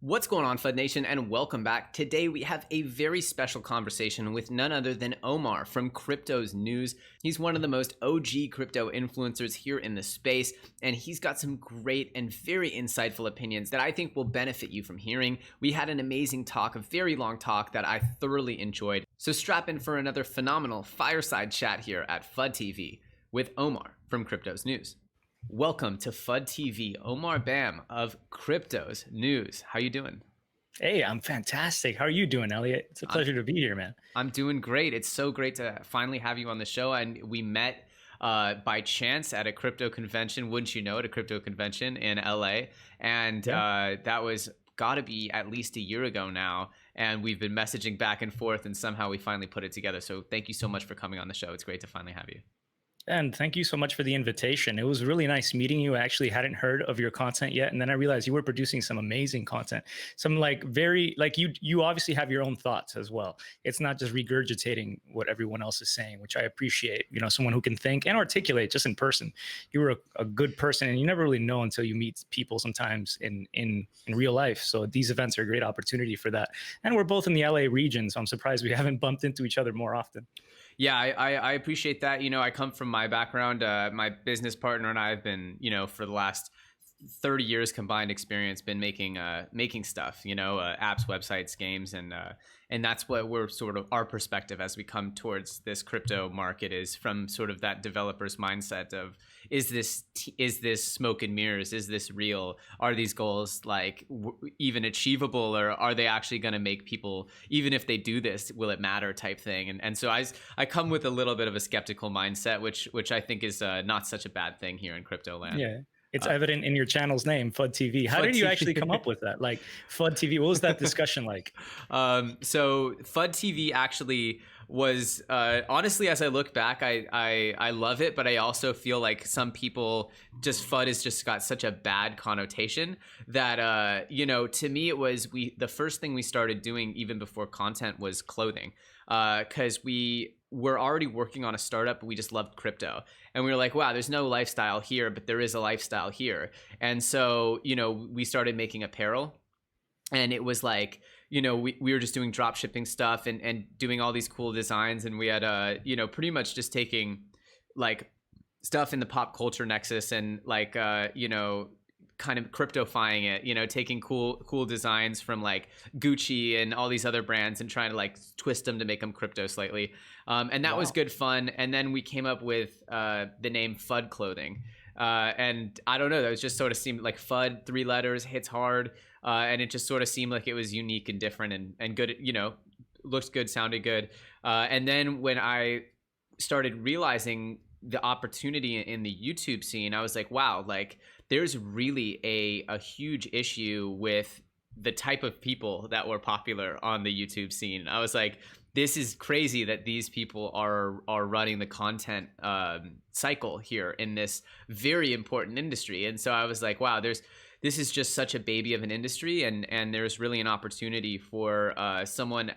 What's going on, Fud Nation, and welcome back. Today we have a very special conversation with none other than Omar from Crypt0's News. He's one of the most OG crypto influencers here in the space, and he's got some great and very insightful opinions that I think will benefit you from hearing. We had an amazing talk, a very long talk that I thoroughly enjoyed. So strap in for another phenomenal fireside chat here at Fud TV with Omar from Crypt0's News. Welcome to Fud TV, Omar Bam of Crypt0's News. How you doing? Hey, I'm fantastic. How are you doing, Elliot? It's a pleasure to be here, man. I'm doing great. It's so great to finally have you on the show. And we met by chance at a crypto convention, wouldn't you know, at a crypto convention in LA. And that was got to be at least a year ago now. And we've been messaging back and forth, and somehow we finally put it together. So thank you so much for coming on the show. It's great to finally have you. And thank you so much for the invitation. It was really nice meeting you. I actually hadn't heard of your content yet. And then I realized you were producing some amazing content. Some you obviously have your own thoughts as well. It's not just regurgitating what everyone else is saying, which I appreciate. You know, someone who can think and articulate just in person. You were a good person, and you never really know until you meet people sometimes in real life. So these events are a great opportunity for that. And we're both in the LA region, so I'm surprised we haven't bumped into each other more often. Yeah, I appreciate that. You know, I come from my background. My business partner and I have been, you know, for the last 30 years combined experience, been making stuff, you know, apps, websites, games, and that's what we're sort of our perspective as we come towards this crypto market is from sort of that developer's mindset of is this smoke and mirrors? Is this real? Are these goals like even achievable, or are they actually going to make people, even if they do this, will it matter type thing? And so I come with a little bit of a skeptical mindset, which I think is not such a bad thing here in crypto land. Yeah. It's evident in your channel's name, Fud TV. How did you actually come up with that? Like Fud TV, what was that discussion like? So Fud TV actually was honestly, as I look back, I love it, but I also feel like some people just Fud has just got such a bad connotation that you know, to me it was the first thing we started doing even before content was clothing, because we were already working on a startup, but we just loved crypto. And we were like, wow, there's no lifestyle here, but there is a lifestyle here. And so, you know, we started making apparel. And it was like, you know, we were just doing drop shipping stuff and doing all these cool designs. And we had, you know, pretty much just taking like stuff in the pop culture nexus and like, you know, kind of cryptofying it, you know, taking cool designs from like Gucci and all these other brands and trying to like twist them to make them crypto slightly. And that was good fun. And then we came up with the name Fud Clothing. And I don't know, that was just sort of seemed like Fud, 3 letters, hits hard. And it just sort of seemed like it was unique and different and good, you know, looked good, sounded good. And then when I started realizing the opportunity in the YouTube scene, I was like, wow, like there's really a huge issue with the type of people that were popular on the YouTube scene. I was like, this is crazy that these people are running the content cycle here in this very important industry. And so I was like, wow, this is just such a baby of an industry, and there's really an opportunity for someone.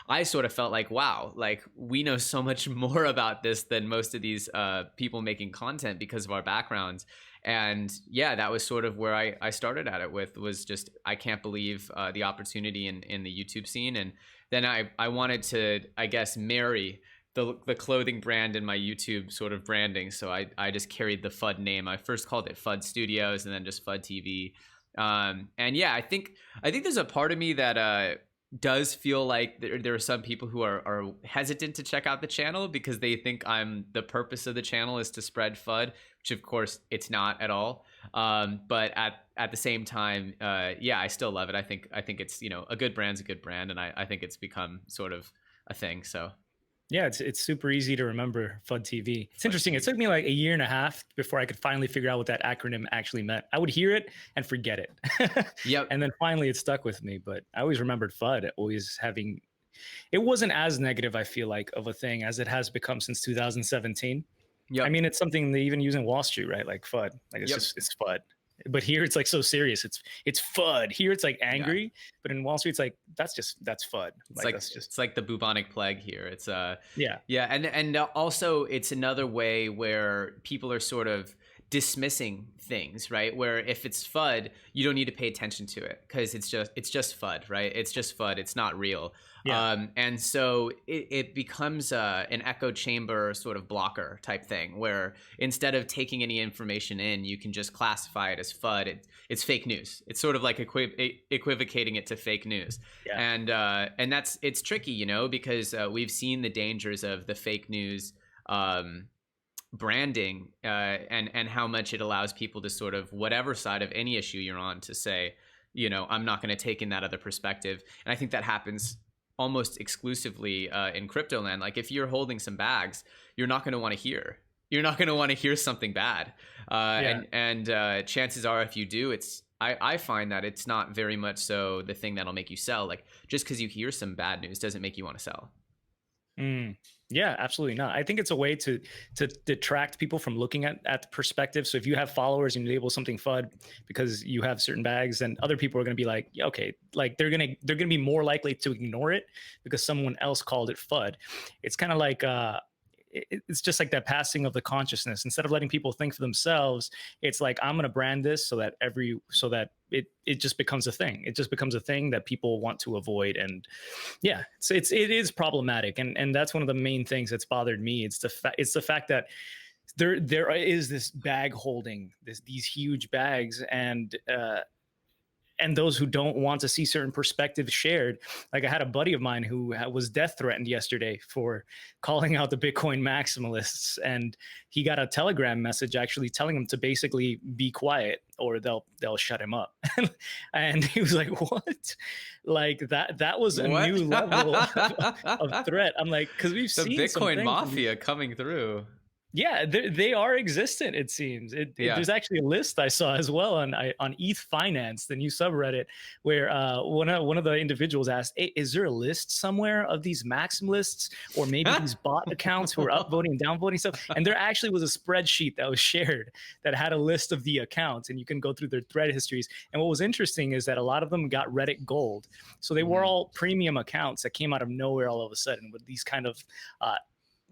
I sort of felt like, wow, like we know so much more about this than most of these people making content because of our backgrounds. And yeah, that was sort of where I started at it with, was just, I can't believe the opportunity in the YouTube scene. And then I wanted to, I guess, marry the clothing brand and my YouTube sort of branding. So I just carried the Fud name. I first called it Fud Studios and then just Fud TV. And yeah, I think there's a part of me that does feel like there are some people who are hesitant to check out the channel because they think the purpose of the channel is to spread FUD, which of course it's not at all. But at the same time, yeah, I still love it. I think it's, you know, a good brand's a good brand, and I think it's become sort of a thing. So yeah, it's super easy to remember Fud TV. It's interesting. It took me like a year and a half before I could finally figure out what that acronym actually meant. I would hear it and forget it. Yep. And then finally it stuck with me. But I always remembered Fud always having, it wasn't as negative, I feel like, of a thing as it has become since 2017. Yeah. I mean, it's something they even use in Wall Street, right? Like FUD. Like it's FUD. But here it's like so serious. It's FUD. Here it's like angry, but in Wall Street it's like that's FUD. It's like the bubonic plague here. It's yeah, and also it's another way where people are sort of dismissing things, right? Where if it's FUD, you don't need to pay attention to it because it's just FUD, right? It's just FUD. It's not real. Yeah. And so it becomes an echo chamber sort of blocker type thing where instead of taking any information in, you can just classify it as FUD. It's fake news. It's sort of like equivocating it to fake news. Yeah. And it's tricky, you know, because we've seen the dangers of the fake news branding and how much it allows people to sort of whatever side of any issue you're on to say, you know, I'm not going to take in that other perspective. And I think that happens almost exclusively in crypto land. Like if you're holding some bags, you're not going to want to hear. You're not going to want to hear something bad. And chances are, if you do, I find that it's not very much so the thing that'll make you sell. Like just because you hear some bad news doesn't make you want to sell. Yeah, absolutely not. I think it's a way to detract people from looking at the perspective. So if you have followers and you label something FUD because you have certain bags, then other people are going to be like, yeah, okay, like they're gonna be more likely to ignore it because someone else called it FUD. It's kind of like it's just like that passing of the consciousness. Instead of letting people think for themselves, it's like I'm going to brand this so that it just becomes a thing. It just becomes a thing that people want to avoid. And yeah, it is problematic. And that's one of the main things that's bothered me. It's the fact that there is this bag holding these huge bags and those who don't want to see certain perspectives shared. Like I had a buddy of mine who was death threatened yesterday for calling out the Bitcoin maximalists, and he got a Telegram message actually telling him to basically be quiet or they'll shut him up. And he was like, "What?" Like that was a new level of threat. I'm like, because we've seen the Bitcoin mafia coming through. Yeah, they are existent. It seems. There's actually a list I saw as well on ETH Finance, the new subreddit, where one of the individuals asked, hey, "Is there a list somewhere of these maximalists or maybe these bot accounts who are upvoting and downvoting stuff?" And there actually was a spreadsheet that was shared that had a list of the accounts, and you can go through their thread histories. And what was interesting is that a lot of them got Reddit Gold, so they were all premium accounts that came out of nowhere all of a sudden with these kind of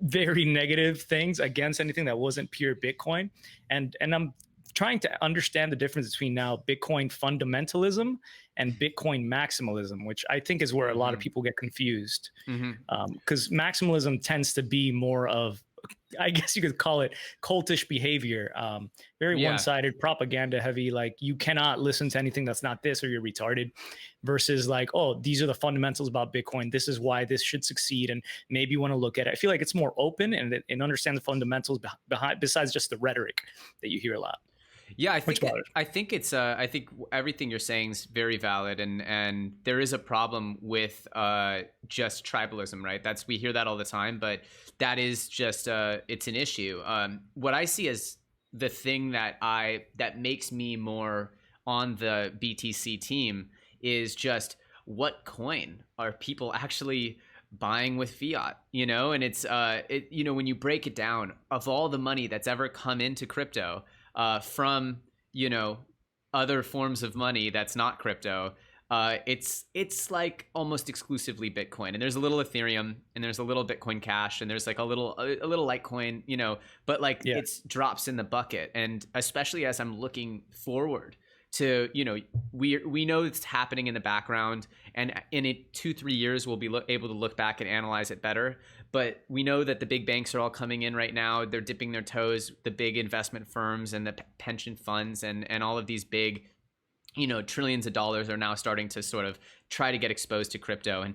very negative things against anything that wasn't pure Bitcoin. And I'm trying to understand the difference between now Bitcoin fundamentalism and Bitcoin maximalism, which I think is where a lot of people get confused. Because maximalism tends to be more of, I guess you could call it cultish behavior, very one-sided, propaganda heavy, like you cannot listen to anything that's not this or you're retarded, versus like, oh, these are the fundamentals about Bitcoin. This is why this should succeed. And maybe you want to look at it. I feel like it's more open and understand the fundamentals behind, besides just the rhetoric that you hear a lot. Yeah, I think everything you're saying is very valid, and there is a problem with just tribalism, right? We hear that all the time, but that is just it's an issue. What I see as the thing that makes me more on the BTC team is just what coin are people actually buying with fiat, you know? And it's when you break it down, of all the money that's ever come into crypto from other forms of money that's not crypto, it's like almost exclusively Bitcoin, and there's a little Ethereum, and there's a little Bitcoin Cash, and there's like a little Litecoin, but it's drops in the bucket. And especially as I'm looking forward to, we know it's happening in the background, and in 2-3 years we'll be able to look back and analyze it better. But we know that the big banks are all coming in right now. They're dipping their toes, the big investment firms and the pension funds and all of these big, trillions of dollars are now starting to sort of try to get exposed to crypto. And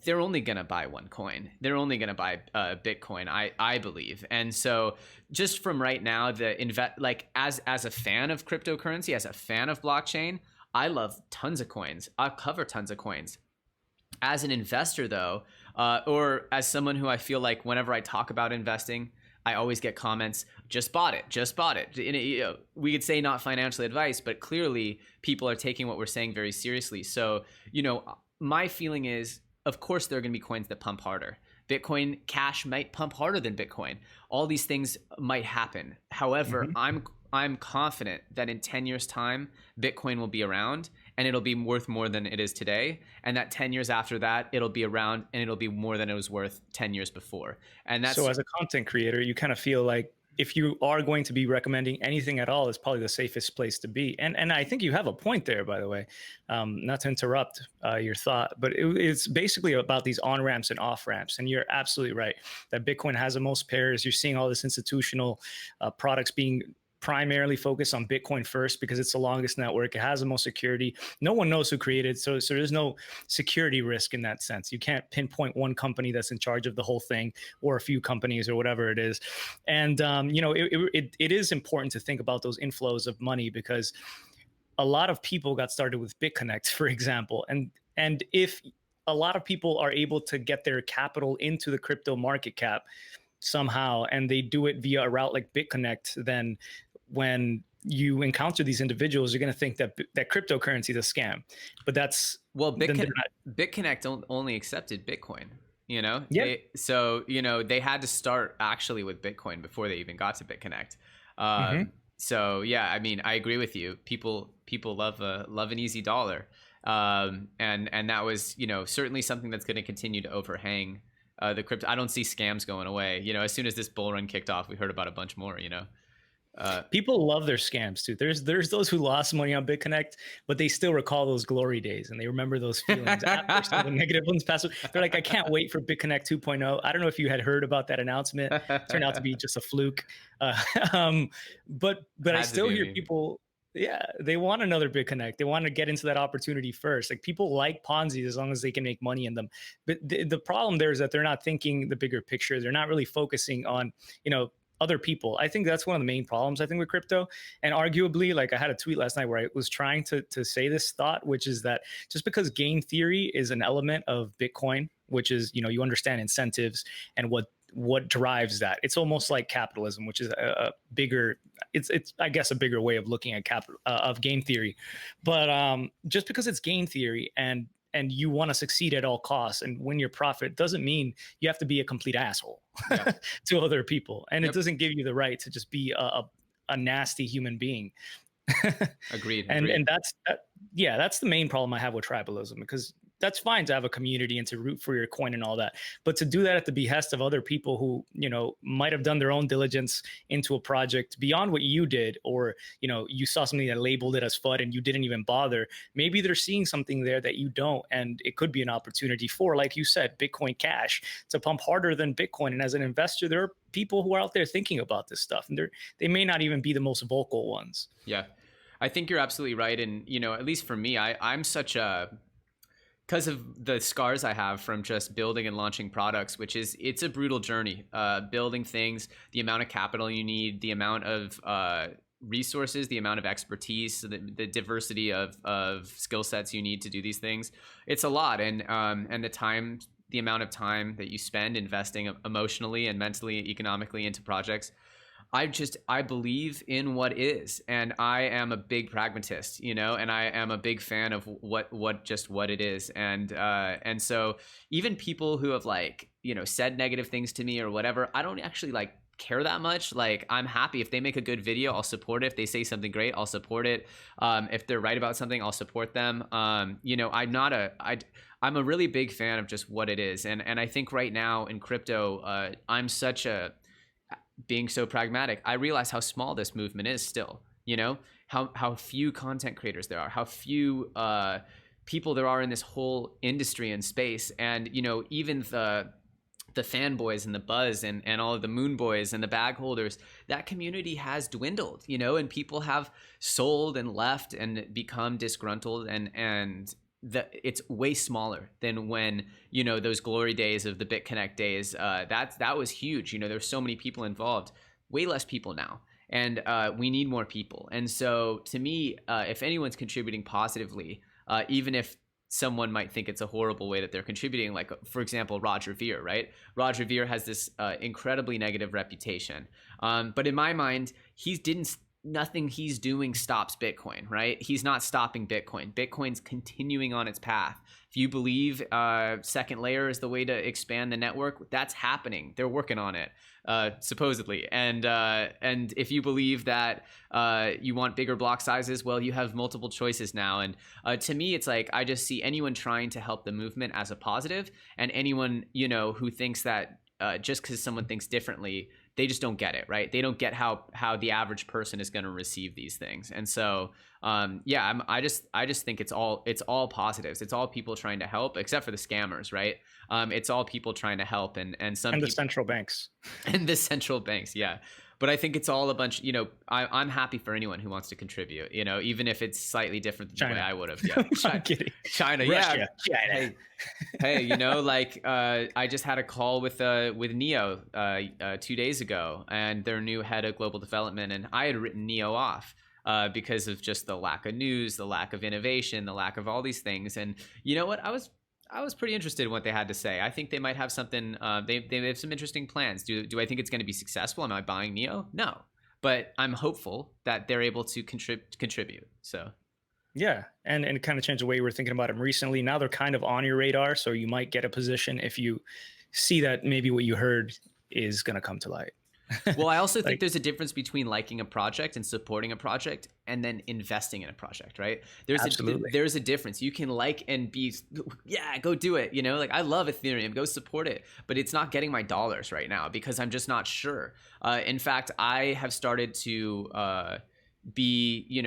they're only going to buy one coin. They're only going to buy Bitcoin, I believe. And so just from right now, as a fan of cryptocurrency, as a fan of blockchain, I love tons of coins. I'll cover tons of coins. As an investor, though, or as someone who I feel like whenever I talk about investing, I always get comments, just bought it. And we could say not financial advice, but clearly people are taking what we're saying very seriously. So, my feeling is, of course, there are going to be coins that pump harder. Bitcoin Cash might pump harder than Bitcoin. All these things might happen. However, I'm confident that in 10 years' time, Bitcoin will be around and it'll be worth more than it is today. And that 10 years after that, it'll be around and it'll be more than it was worth 10 years before. And that's so as a content creator, you kind of feel like if you are going to be recommending anything at all, it's probably the safest place to be. And I think you have a point there, by the way. Not to interrupt your thought, but it's basically about these on ramps and off ramps. And you're absolutely right that Bitcoin has the most pairs. You're seeing all this institutional products being primarily focused on Bitcoin first because it's the longest network. It has the most security. No one knows who created, so there's no security risk in that sense. You can't pinpoint one company that's in charge of the whole thing, or a few companies, or whatever it is. And it is important to think about those inflows of money, because a lot of people got started with BitConnect, for example, and if a lot of people are able to get their capital into the crypto market cap somehow, and they do it via a route like BitConnect, then when you encounter these individuals, you're going to think that cryptocurrency is a scam. But that's, well, BitConnect only accepted Bitcoin, Yeah. So they had to start actually with Bitcoin before they even got to BitConnect. So yeah, I mean, I agree with you. People love an easy dollar, and that was certainly something that's going to continue to overhang the crypto. I don't see scams going away. As soon as this bull run kicked off, we heard about a bunch more. People love their scams too. There's those who lost money on BitConnect, but they still recall those glory days and they remember those feelings after some of the negative ones passed. They're like, I can't wait for BitConnect 2.0. I don't know if you had heard about that announcement. It turned out to be just a fluke. But I still hear people. Yeah, they want another BitConnect. They want to get into that opportunity first. Like, people like Ponzi as long as they can make money in them. But the problem there is that they're not thinking the bigger picture. They're not really focusing on, other people. I think that's one of the main problems, I think, with crypto. And arguably, like, I had a tweet last night where I was trying to say this thought, which is that just because game theory is an element of Bitcoin, which is, you understand incentives and what drives that. It's almost like capitalism, which is a bigger, it's I guess a bigger way of looking at of game theory. But just because it's game theory and you want to succeed at all costs and win your profit doesn't mean you have to be a complete asshole to other people. And it doesn't give you the right to just be a nasty human being. Agreed. And that's the main problem I have with tribalism, because that's fine to have a community and to root for your coin and all that, but to do that at the behest of other people who might have done their own diligence into a project beyond what you did, or you saw something that labeled it as FUD and you didn't even bother. Maybe they're seeing something there that you don't, and it could be an opportunity for, like you said, Bitcoin Cash to pump harder than Bitcoin. And as an investor, there are people who are out there thinking about this stuff, and they may not even be the most vocal ones. Yeah, I think you're absolutely right. And at least for me, I'm such a, because of the scars I have from just building and launching products, it's a brutal journey. Building things, the amount of capital you need, the amount of resources, the amount of expertise, the diversity of skill sets you need to do these things. It's a lot, and the amount of time that you spend investing emotionally and mentally, economically into projects. I believe in what is, and I am a big pragmatist, and I am a big fan of what it is. And so even people who have said negative things to me or whatever, I don't actually care that much. Like, I'm happy if they make a good video, I'll support it. If they say something great, I'll support it. If they're right about something, I'll support them. I'm a really big fan of just what it is. And I think right now in crypto, I'm being so pragmatic, I realize how small this movement is still, how few content creators there are, how few people there are in this whole industry and space. And, even the fanboys and the buzz and all of the moon boys and the bag holders, that community has dwindled, and people have sold and left and become disgruntled, and it's way smaller than when those glory days of the BitConnect days. That was huge. There's so many people involved. Way less people now, and we need more people. And so, to me, if anyone's contributing positively, even if someone might think it's a horrible way that they're contributing, like, for example, Roger Ver, right? Roger Ver has this incredibly negative reputation, but in my mind, nothing he's doing stops Bitcoin, right? He's not stopping Bitcoin. Bitcoin's continuing on its path. If you believe second layer is the way to expand the network, that's happening. They're working on it, supposedly. And if you believe that you want bigger block sizes, well, you have multiple choices now. And to me, it's like, I just see anyone trying to help the movement as a positive, and anyone who thinks that just because someone thinks differently they just don't get it, right? They don't get how the average person is going to receive these things. And so yeah, I just think it's all positives. It's all people trying to help, except for the scammers, right? It's all people trying to help, and some And the people, central banks. and the central banks, yeah. But I think it's all a bunch, I'm happy for anyone who wants to contribute, even if it's slightly different than the way I would have. Yeah. I'm kidding. China, Russia, yeah. China. Hey, I just had a call with Neo 2 days ago, and their new head of global development, and I had written Neo off because of just the lack of news, the lack of innovation, the lack of all these things. And you know what? I was pretty interested in what they had to say. I think they might have something. They have some interesting plans. Do I think it's going to be successful? Am I buying Neo? No, but I'm hopeful that they're able to contribute. So Yeah, and it kind of changed the way you were thinking about them recently. Now they're kind of on your radar, so you might get a position if you see that maybe what you heard is going to come to light. Well, I also think there's a difference between liking a project and supporting a project and then investing in a project, right? There's a difference. You can like and be, yeah, go do it. Like I love Ethereum, go support it, but it's not getting my dollars right now because I'm just not sure. In fact, I have started to be,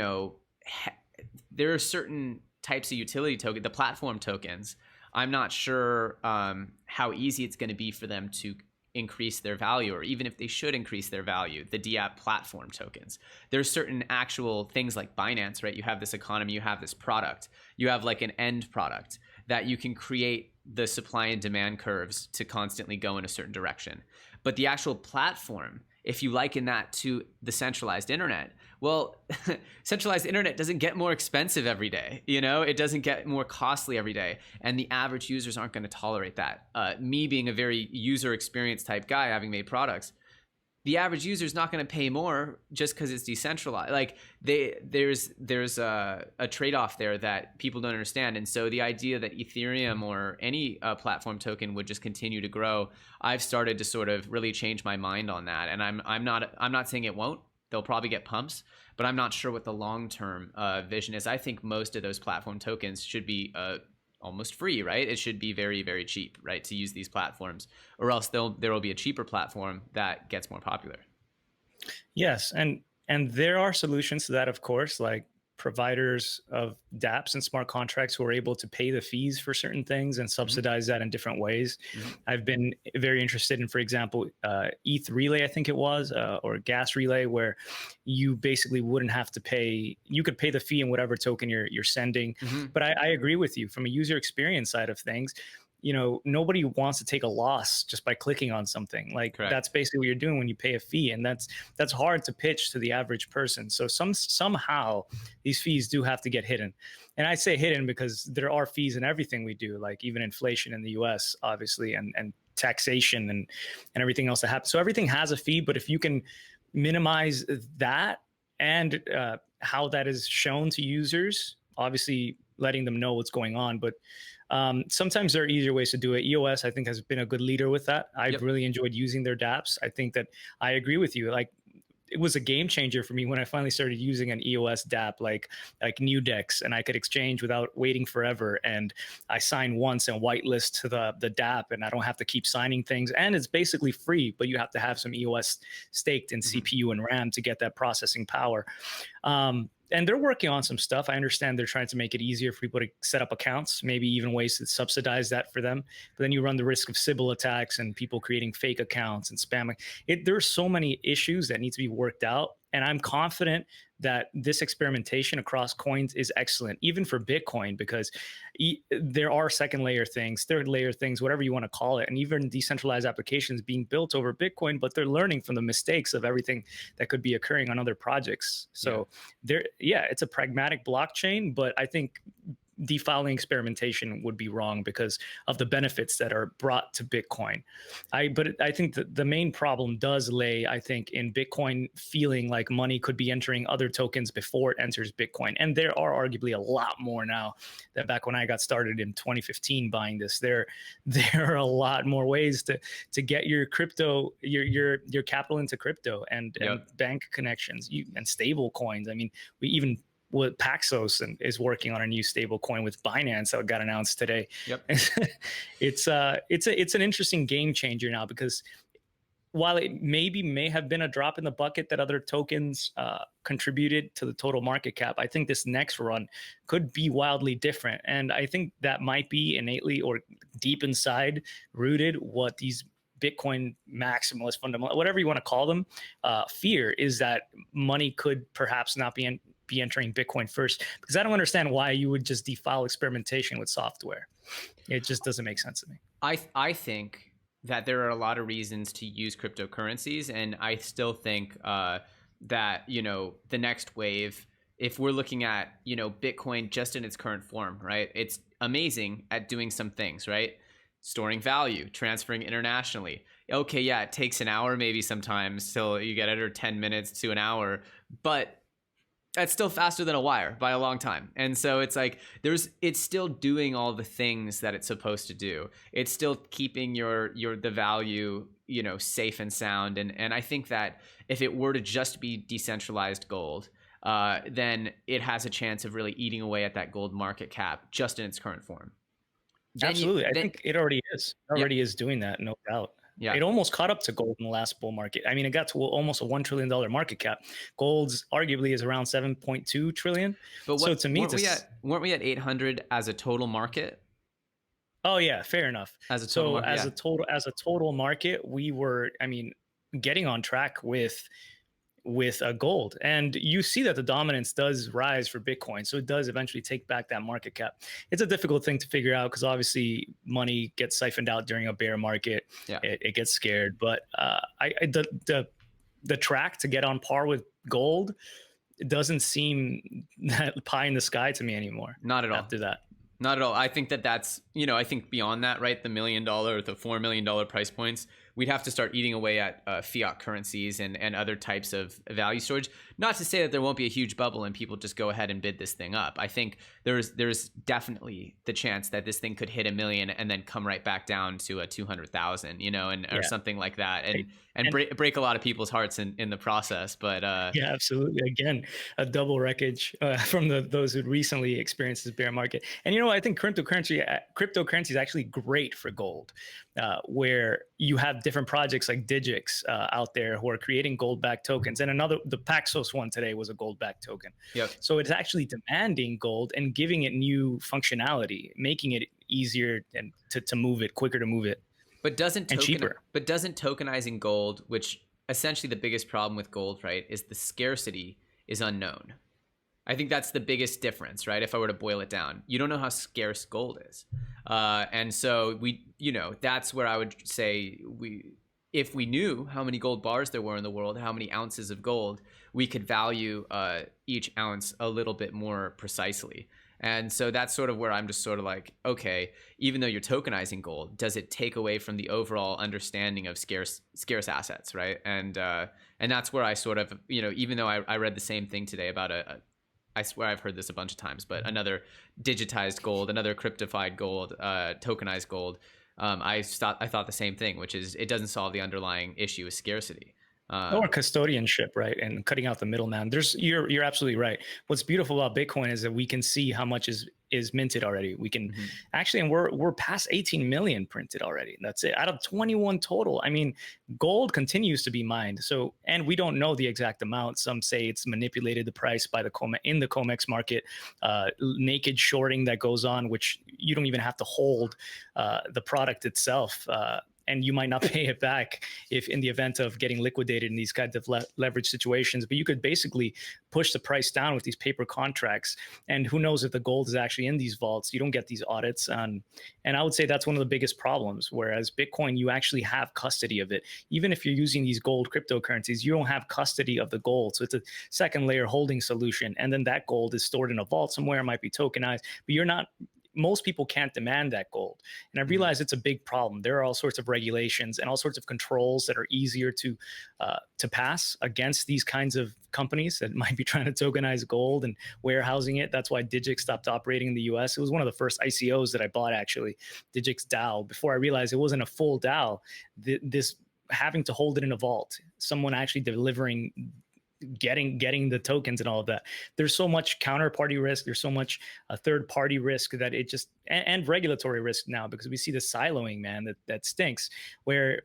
there are certain types of utility token, the platform tokens. I'm not sure how easy it's going to be for them to increase their value, or even if they should increase their value, the DApp platform tokens. There's certain actual things like Binance, right? You have this economy, you have this product, you have like an end product that you can create the supply and demand curves to constantly go in a certain direction. But the actual platform, if you liken that to the centralized internet, well, centralized internet doesn't get more expensive every day. It doesn't get more costly every day. And the average users aren't going to tolerate that. Me being a very user experience type guy, having made products, the average user is not going to pay more just because it's decentralized. Like there's a trade-off there that people don't understand. And so the idea that Ethereum or any platform token would just continue to grow, I've started to sort of really change my mind on that. And I'm not saying it won't. They'll probably get pumps, but I'm not sure what the long-term vision is. I think most of those platform tokens should be almost free, right? It should be very, very cheap, right, to use these platforms, or else there will be a cheaper platform that gets more popular. Yes, and there are solutions to that, of course, like providers of dApps and smart contracts who are able to pay the fees for certain things and subsidize that in different ways. I've been very interested in, for example, ETH Relay, I think it was, or Gas Relay, where you basically wouldn't have to pay. You could pay the fee in whatever token you're sending. But I agree with you from a user experience side of things. Nobody wants to take a loss just by clicking on something. Like Correct. That's basically what you're doing when you pay a fee, and that's hard to pitch to the average person. So somehow these fees do have to get hidden. And I say hidden because there are fees in everything we do, like even inflation in the US, obviously, and taxation and everything else that happens. So everything has a fee, but if you can minimize that and how that is shown to users, obviously letting them know what's going on. But sometimes there are easier ways to do it. EOS, I think, has been a good leader with that. I've really enjoyed using their dApps. I think that I agree with you. Like, it was a game changer for me when I finally started using an EOS dApp like Nudex, and I could exchange without waiting forever. And I sign once and whitelist to the dApp, and I don't have to keep signing things. And it's basically free, but you have to have some EOS staked in CPU and RAM to get that processing power. And they're working on some stuff. I understand they're trying to make it easier for people to set up accounts, maybe even ways to subsidize that for them. But then you run the risk of Sybil attacks and people creating fake accounts and spamming. There's so many issues that need to be worked out. And I'm confident that this experimentation across coins is excellent, even for Bitcoin, because there are second layer things, third layer things, whatever you want to call it, and even decentralized applications being built over Bitcoin, but they're learning from the mistakes of everything that could be occurring on other projects. So it's a pragmatic blockchain, but I think defiling experimentation would be wrong because of the benefits that are brought to Bitcoin. But I think that the main problem does lay, I think, in Bitcoin feeling like money could be entering other tokens before it enters Bitcoin. And there are arguably a lot more now than back when I got started in 2015 buying this. There are a lot more ways to get your crypto, your capital into crypto and bank connections and stable coins. I mean, we even what Paxos is working on a new stable coin with Binance that got announced today. Yep. It's an interesting game changer now because while it may have been a drop in the bucket that other tokens contributed to the total market cap, I think this next run could be wildly different. And I think that might be innately or deep inside rooted what these Bitcoin maximalist fundamental, whatever you want to call them, fear is that money could perhaps not be entering Bitcoin first, because I don't understand why you would just defile experimentation with software. It just doesn't make sense to me. I think that there are a lot of reasons to use cryptocurrencies, and I still think that the next wave, if we're looking at Bitcoin just in its current form, right? It's amazing at doing some things, right? Storing value, transferring internationally. Okay, yeah, it takes an hour maybe sometimes till you get it, or 10 minutes to an hour, but that's still faster than a wire by a long time. And so it's like it's still doing all the things that it's supposed to do. It's still keeping the value, safe and sound. And I think that if it were to just be decentralized gold, then it has a chance of really eating away at that gold market cap just in its current form. Absolutely. I think it already is. It already is doing that, no doubt. Yeah. It almost caught up to gold in the last bull market. I mean, it got to almost a $1 trillion market cap. Gold's arguably is around 7.2 trillion. But so to me, weren't we at 800 as a total market? Oh yeah, fair enough. As a total market, as a total market, we were, I mean, getting on track with gold, and you see that the dominance does rise for Bitcoin, so it does eventually take back that market cap. It's a difficult thing to figure out because obviously money gets siphoned out during a bear market. Yeah. It gets scared, but the track to get on par with gold, it doesn't seem that pie in the sky to me anymore. Not at all. After that. Not at all. I think that's, I think beyond that, right, the $1 million, the $4 million price points, we'd have to start eating away at fiat currencies and other types of value storage. Not to say that there won't be a huge bubble and people just go ahead and bid this thing up. I think there's definitely the chance that this thing could hit 1 million and then come right back down to a 200,000, or something like that, and break a lot of people's hearts in the process. But yeah, absolutely. Again, a double wreckage from those who recently experienced this bear market. And I think cryptocurrency is actually great for gold, where you have different projects like Digix out there who are creating gold-backed tokens. And the Paxos one today was a gold-backed token. Yep. So it's actually demanding gold and giving it new functionality, making it easier and to move it, quicker to move it. But cheaper. But doesn't tokenizing gold, which essentially the biggest problem with gold, right, is the scarcity is unknown. I think that's the biggest difference, right? If I were to boil it down, you don't know how scarce gold is. And so that's where I would say if we knew how many gold bars there were in the world, how many ounces of gold, we could value each ounce a little bit more precisely. And so that's sort of where I'm just sort of like, okay, even though you're tokenizing gold, does it take away from the overall understanding of scarce assets, right? And that's where I sort of, even though I read the same thing today about I swear I've heard this a bunch of times, but another digitized gold, another cryptified gold, tokenized gold. I thought the same thing, which is it doesn't solve the underlying issue of scarcity. Or custodianship, right? And cutting out the middleman. You're absolutely right. What's beautiful about Bitcoin is that we can see how much is minted already. We can actually, and we're past 18 million printed already. That's it out of 21 total. I mean, gold continues to be mined. So, and we don't know the exact amount. Some say it's manipulated the price by the COMEX market, naked shorting that goes on, which you don't even have to hold the product itself. And you might not pay it back if in the event of getting liquidated in these kinds of leverage situations. But you could basically push the price down with these paper contracts. And who knows if the gold is actually in these vaults. You don't get these audits. And I would say that's one of the biggest problems. Whereas Bitcoin, you actually have custody of it. Even if you're using these gold cryptocurrencies, you don't have custody of the gold. So it's a second layer holding solution. And then that gold is stored in a vault somewhere, might be tokenized, but you're not. Most people can't demand that gold. And I realize it's a big problem. There are all sorts of regulations and all sorts of controls that are easier to pass against these kinds of companies that might be trying to tokenize gold and warehousing it. That's why Digix stopped operating in the US. It was one of the first ICOs that I bought, actually, Digix DAO. Before I realized it wasn't a full DAO, this having to hold it in a vault, someone actually delivering getting the tokens and all of that. There's so much counterparty risk. There's so much third party risk that it just, and regulatory risk now, because we see the siloing, man, that stinks, where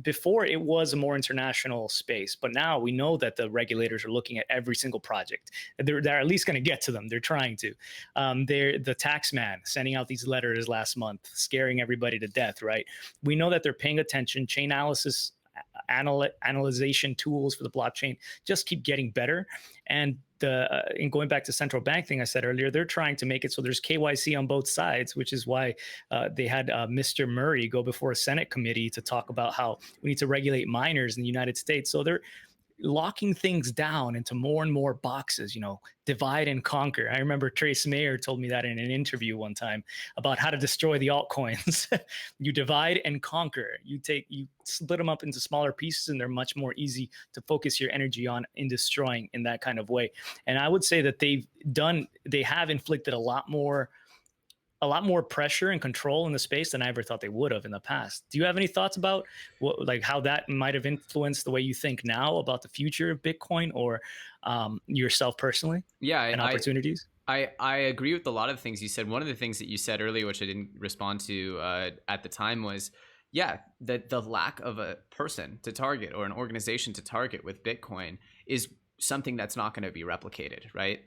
before it was a more international space, but now we know that the regulators are looking at every single project. They're at least going to get to them. They're trying to. They're the tax man sending out these letters last month, scaring everybody to death. Right? We know that they're paying attention. Chain analysis, analyzation tools for the blockchain just keep getting better. And in going back to central bank thing I said earlier, they're trying to make it so there's KYC on both sides, which is why they had Mr. Murray go before a Senate committee to talk about how we need to regulate miners in the United States. So they're locking things down into more and more boxes, divide and conquer. I remember Trace Mayer told me that in an interview one time about how to destroy the altcoins. You divide and conquer. You split them up into smaller pieces, and they're much more easy to focus your energy on in destroying in that kind of way. And I would say that they have inflicted a lot more pressure and control in the space than I ever thought they would have in the past. Do you have any thoughts about how that might have influenced the way you think now about the future of Bitcoin, or yourself personally? Yeah, and opportunities. I agree with a lot of the things you said. One of the things that you said earlier, which I didn't respond to at the time, was that the lack of a person to target or an organization to target with Bitcoin is something that's not going to be replicated, right?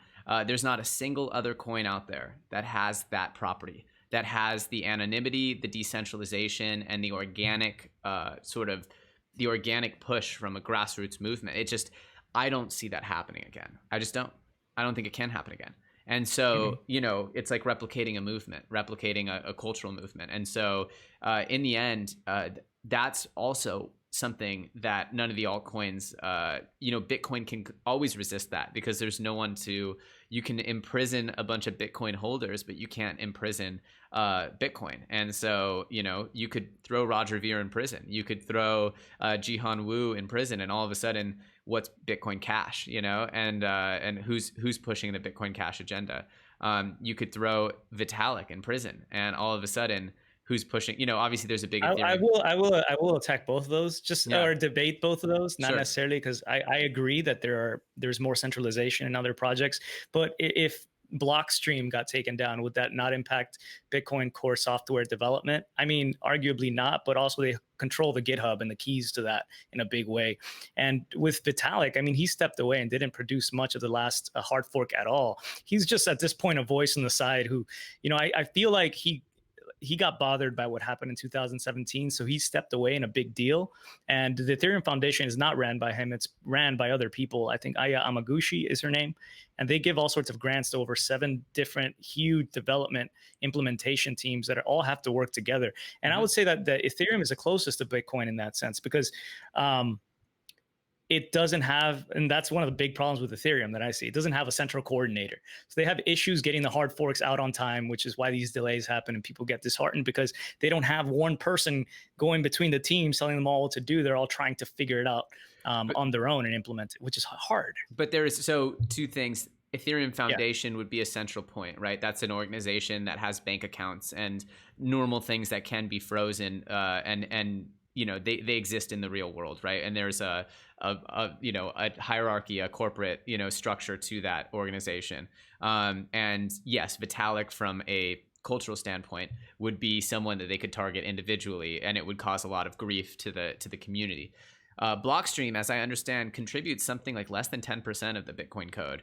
There's not a single other coin out there that has that property, that has the anonymity, the decentralization, and the organic the organic push from a grassroots movement. I don't see that happening again. I just don't. I don't think it can happen again. And so, it's like replicating a movement, replicating a cultural movement. And so in the end, that's also something that none of the altcoins, Bitcoin can always resist that, because there's no one you can imprison a bunch of Bitcoin holders, but you can't imprison Bitcoin. And so, you could throw Roger Ver in prison, you could throw Jihan Wu in prison, and all of a sudden, what's Bitcoin Cash, and who's pushing the Bitcoin Cash agenda? You could throw Vitalik in prison, and all of a sudden, who's pushing? Obviously there's a big Ethereum. I will attack both of those, or debate both of those, not necessarily, because I agree that there's more centralization in other projects. But if Blockstream got taken down, would that not impact Bitcoin core software development? I mean, arguably not, but also they control the GitHub and the keys to that in a big way. And with Vitalik, I mean, he stepped away and didn't produce much of the last hard fork at all. He's just at this point a voice on the side who, I feel like he got bothered by what happened in 2017. So he stepped away in a big deal. And the Ethereum Foundation is not ran by him. It's ran by other people. I think Aya Amaguchi is her name. And they give all sorts of grants to over 7 different huge development implementation teams that all have to work together. And I would say that the Ethereum is the closest to Bitcoin in that sense, because it doesn't have, and that's one of the big problems with Ethereum that I see. It doesn't have a central coordinator. So they have issues getting the hard forks out on time, which is why these delays happen and people get disheartened, because they don't have one person going between the teams telling them all what to do. They're all trying to figure it out on their own and implement it, which is hard. But so 2 things. Ethereum Foundation would be a central point, right? That's an organization that has bank accounts and normal things that can be frozen, and they exist in the real world, right? And there's a hierarchy, a corporate structure to that organization. And yes, Vitalik, from a cultural standpoint, would be someone that they could target individually, and it would cause a lot of grief to the community. Blockstream, as I understand, contributes something like less than 10% of the Bitcoin code.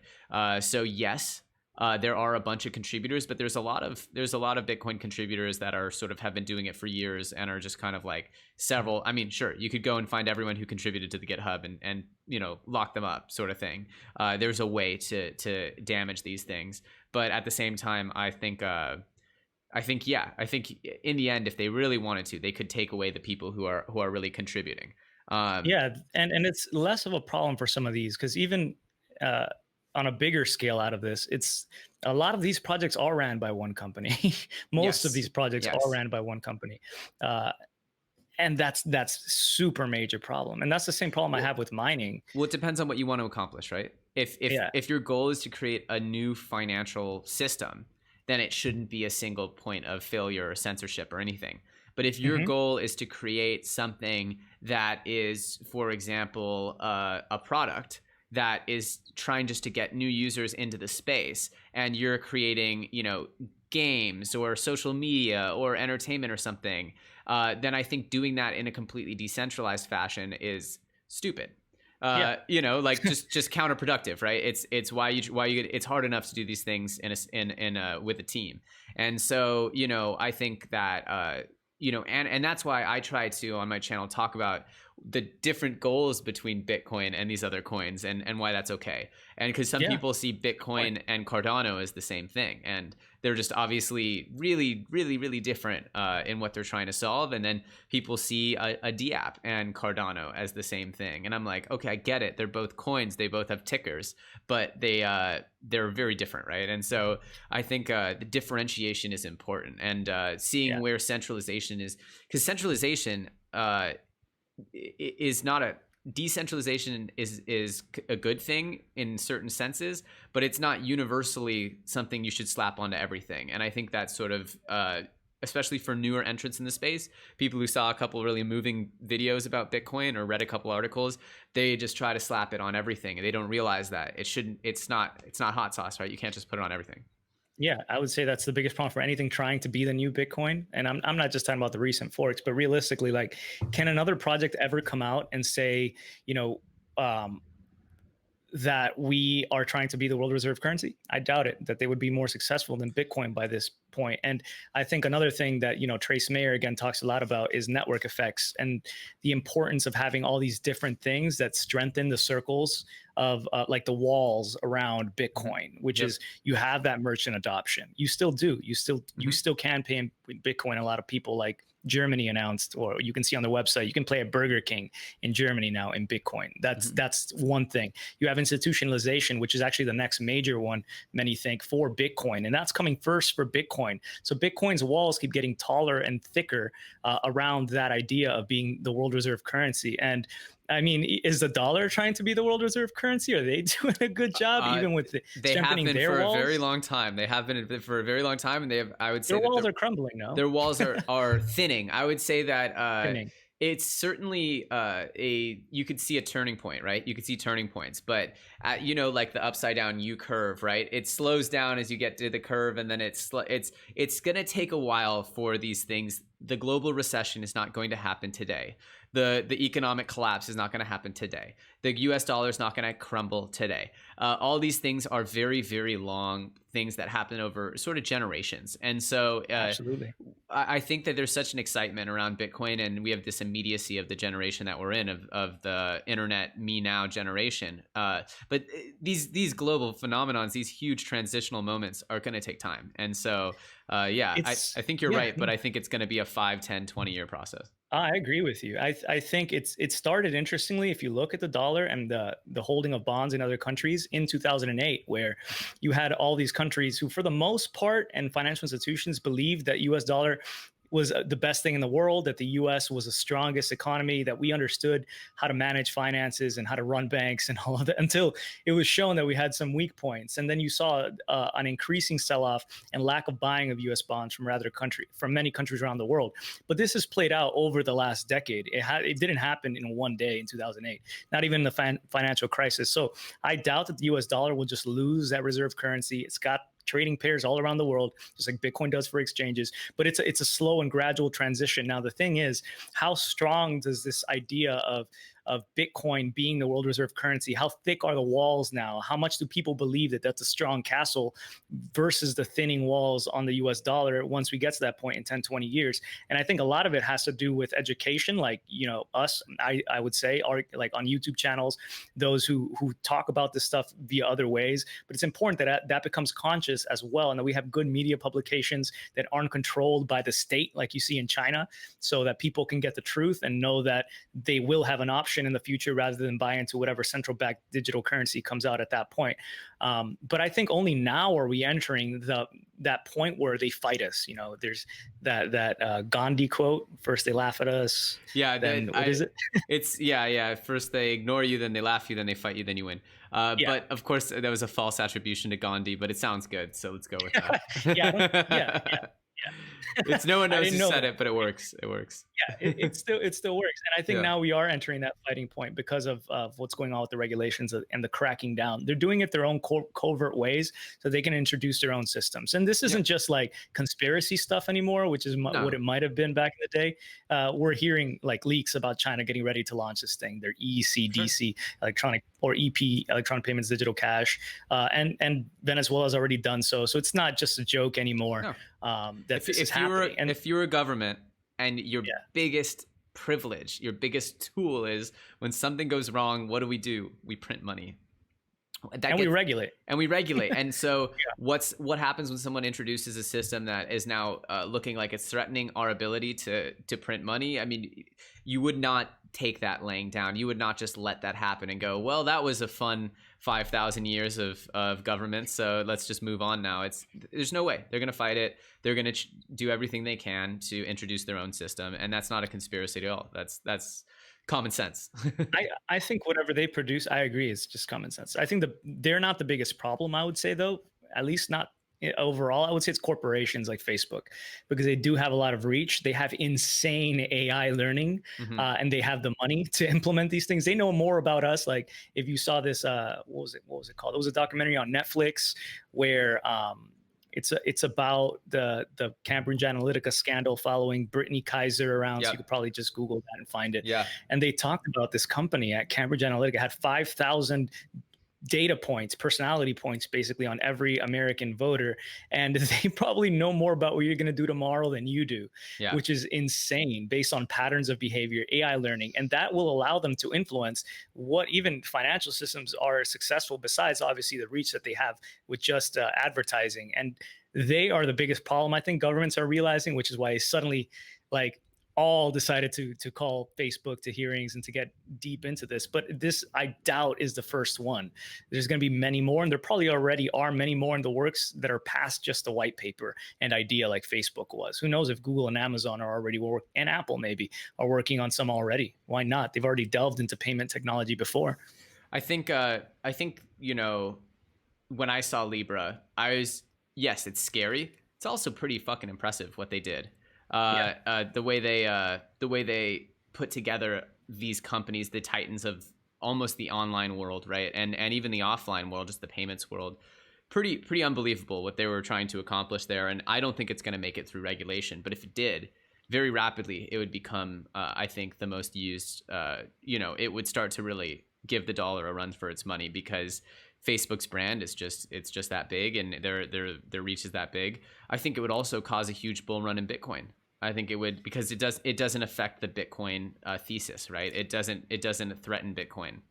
So yes, there are a bunch of contributors, but there's a lot of Bitcoin contributors that have been doing it for years and are just kind of like several. I mean, sure, you could go and find everyone who contributed to the GitHub and lock them up, sort of thing. There's a way to damage these things, but at the same time, I think in the end, if they really wanted to, they could take away the people who are really contributing. And it's less of a problem for some of these, because even on a bigger scale out of this, it's a lot of these projects are ran by one company. Most of these projects are ran by one company. And that's super major problem. And that's the same problem I have with mining. Well, it depends on what you want to accomplish, right? If your goal is to create a new financial system, then it shouldn't be a single point of failure or censorship or anything. But if your goal is to create something that is, for example, a product that is trying just to get new users into the space, and you're creating, games or social media or entertainment or something, then I think doing that in a completely decentralized fashion is stupid. Yeah. Like just counterproductive, right? It's why you get, it's hard enough to do these things in with a team. And so, I think that and that's why I try to on my channel talk about the different goals between Bitcoin and these other coins, and why that's okay. And because some Yeah. people see Bitcoin and Cardano as the same thing, and they're just obviously really, really, really different in what they're trying to solve. And then people see a DApp and Cardano as the same thing, and I'm like, okay, I get it. They're both coins. They both have tickers, but they're very different, right? And so I think the differentiation is important, and seeing where centralization is, because centralization is not a decentralization is a good thing in certain senses, but it's not universally something you should slap onto everything. And I think that's sort of especially for newer entrants in the space, people who saw a couple really moving videos about Bitcoin or read a couple articles, they just try to slap it on everything, and they don't realize that it's not hot sauce, right? You can't just put it on everything. Yeah, I would say that's the biggest problem for anything trying to be the new Bitcoin. And I'm not just talking about the recent forks, but realistically, like, can another project ever come out and say, that we are trying to be the world reserve currency? I doubt it, that they would be more successful than Bitcoin by this point. And I think another thing that, Trace Mayer again talks a lot about is network effects and the importance of having all these different things that strengthen the circles of like the walls around Bitcoin, which is, you have that merchant adoption. You still do. You still can pay in Bitcoin. A lot of people, like Germany announced, or you can see on the website, you can play at Burger King in Germany now in Bitcoin. That's one thing. You have institutionalization, which is actually the next major one, many think, for Bitcoin. And that's coming first for Bitcoin. So Bitcoin's walls keep getting taller and thicker around that idea of being the world reserve currency. And I mean, is the dollar trying to be the world reserve currency? Are they doing a good job, even with strengthening their walls? For a very long time. They have been for a very long time, and they have. I would say their walls are crumbling now. Their walls are thinning. I would say that Thinning. It's certainly you could see a turning point, right? You could see turning points, but like the upside down U curve, right? It slows down as you get to the curve, and then it's gonna take a while for these things. The global recession is not going to happen today. The economic collapse is not going to happen today. The US dollar is not going to crumble today. All these things are very, very long things that happen over sort of generations. And so Absolutely. I think that there's such an excitement around Bitcoin, and we have this immediacy of the generation that we're in, of the internet me now generation. But these global phenomenons, these huge transitional moments are going to take time. And so, I think you're right, but I think it's going to be a 5, 10, 20-year process. I agree with you. I think it started interestingly. If you look at the dollar and the holding of bonds in other countries in 2008, where you had all these countries who, for the most part, and financial institutions believed that US dollar was the best thing in the world, that the US was the strongest economy, that we understood how to manage finances and how to run banks and all of that, until it was shown that we had some weak points. And then you saw an increasing sell-off and lack of buying of US bonds from many countries around the world. But this has played out over the last decade. It didn't happen in one day in 2008, not even the financial crisis. So I doubt that the US dollar will just lose that reserve currency. It's got trading pairs all around the world, just like Bitcoin does for exchanges. But it's a slow and gradual transition. Now, the thing is, how strong does this idea of Bitcoin being the world reserve currency, how thick are the walls now? How much do people believe that that's a strong castle versus the thinning walls on the US dollar once we get to that point in 10, 20 years? And I think a lot of it has to do with education, like, us, I would say, are like on YouTube channels, those who talk about this stuff via other ways. But it's important that becomes conscious as well, and that we have good media publications that aren't controlled by the state like you see in China, so that people can get the truth and know that they will have an option in the future rather than buy into whatever central bank digital currency comes out at that point. But I think only now are we entering that point where they fight us. There's that Gandhi quote: first they laugh at us. Yeah. Then what is it? It's first they ignore you, then they laugh you, then they fight you, then you win. But of course that was a false attribution to Gandhi, but it sounds good. So let's go with that. Yeah. It's no one I knows didn't who know said that. it, but it works. It works. Yeah, it still works, and I think Yeah. now we are entering that fighting point because of what's going on with the regulations and the cracking down. They're doing it their own covert ways, so they can introduce their own systems. And this isn't Yep. just like conspiracy stuff anymore, which is what No. it might have been back in the day. We're hearing like leaks about China getting ready to launch this thing, their Sure. ECDC, electronic or EP, electronic payments digital cash, and Venezuela has already done so. So it's not just a joke anymore. No. That this is happening. And If you were a government and your yeah. biggest privilege, your biggest tool is when something goes wrong, what do? We print money. We regulate. And we regulate. And so Yeah. what happens when someone introduces a system that is now looking like it's threatening our ability to print money? I mean, you would not take that laying down. You would not just let that happen and go, well, that was a fun 5,000 years of government, so let's just move on now. There's no way. They're going to fight it. They're going to do everything they can to introduce their own system, and that's not a conspiracy at all. That's common sense. I think whatever they produce, I agree, it's just common sense. I think they're not the biggest problem, I would say, though, at least not overall. I would say it's corporations like Facebook, because they do have a lot of reach. They have insane AI learning, and they have the money to implement these things. They know more about us. Like if you saw this, what was it called? It was a documentary on Netflix where it's about the Cambridge Analytica scandal following Brittany Kaiser around. Yep. So you could probably just Google that and find it. Yeah. And they talked about this company at Cambridge Analytica had 5,000 data points, personality points, basically on every American voter. And they probably know more about what you're going to do tomorrow than you do, which is insane based on patterns of behavior, AI learning. And that will allow them to influence what even financial systems are successful, besides obviously the reach that they have with just advertising. And they are the biggest problem I think governments are realizing, which is why suddenly like all decided to call Facebook to hearings and to get deep into this. But this, I doubt, is the first one. There's going to be many more, and there probably already are many more in the works that are past just the white paper and idea like Facebook was. Who knows if Google and Amazon are already and Apple maybe are working on some already. Why not? They've already delved into payment technology before. I think you know, when I saw Libra, yes, it's scary. It's also pretty fucking impressive what they did. The way they put together these companies, the titans of almost the online world, right, and even the offline world, just the payments world, pretty unbelievable what they were trying to accomplish there. And I don't think it's going to make it through regulation, but if it did, very rapidly it would become, I think, the most used. It would start to really give the dollar a run for its money, because Facebook's brand is just that big, and their reach is that big. I think it would also cause a huge bull run in Bitcoin. I think it would, because it doesn't affect the Bitcoin thesis, right? It doesn't threaten Bitcoin.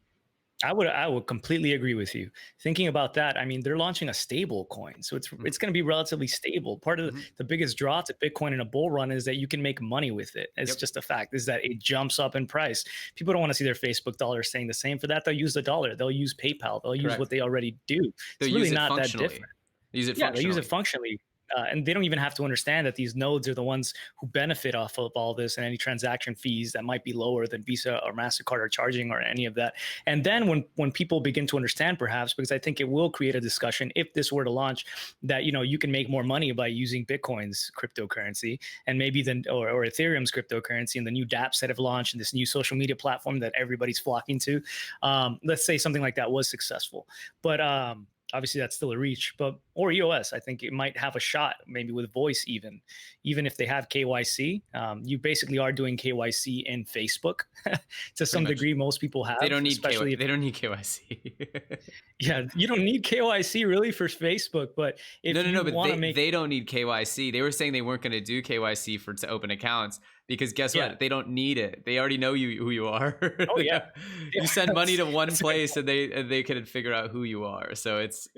I would completely agree with you. Thinking about that, I mean, they're launching a stable coin, so it's going to be relatively stable. Part of the biggest draw to Bitcoin in a bull run is that you can make money with it. It's just a fact, is that it jumps up in price. People don't want to see their Facebook dollar staying the same. For that, they'll use the dollar. They'll use PayPal. They'll use what they already do. It's really not that different. Use it functionally. They use it functionally. And they don't even have to understand that these nodes are the ones who benefit off of all this, and any transaction fees that might be lower than Visa or MasterCard are charging, or any of that. And then when people begin to understand, perhaps, because I think it will create a discussion if this were to launch, that you can make more money by using Bitcoin's cryptocurrency, and maybe then or Ethereum's cryptocurrency, and the new dApps that have launched, and this new social media platform that everybody's flocking to. Let's say something like that was successful, but obviously that's still a reach, or EOS, I think it might have a shot, maybe with voice, even if they have KYC. You basically are doing KYC in Facebook to some degree. Most people have. They don't need KYC. Yeah, you don't need KYC really for Facebook, but if they don't need KYC. They were saying they weren't going to do KYC to open accounts, because guess what? They don't need it. They already know who you are. Oh yeah. You send money to one place and they can figure out who you are. So it's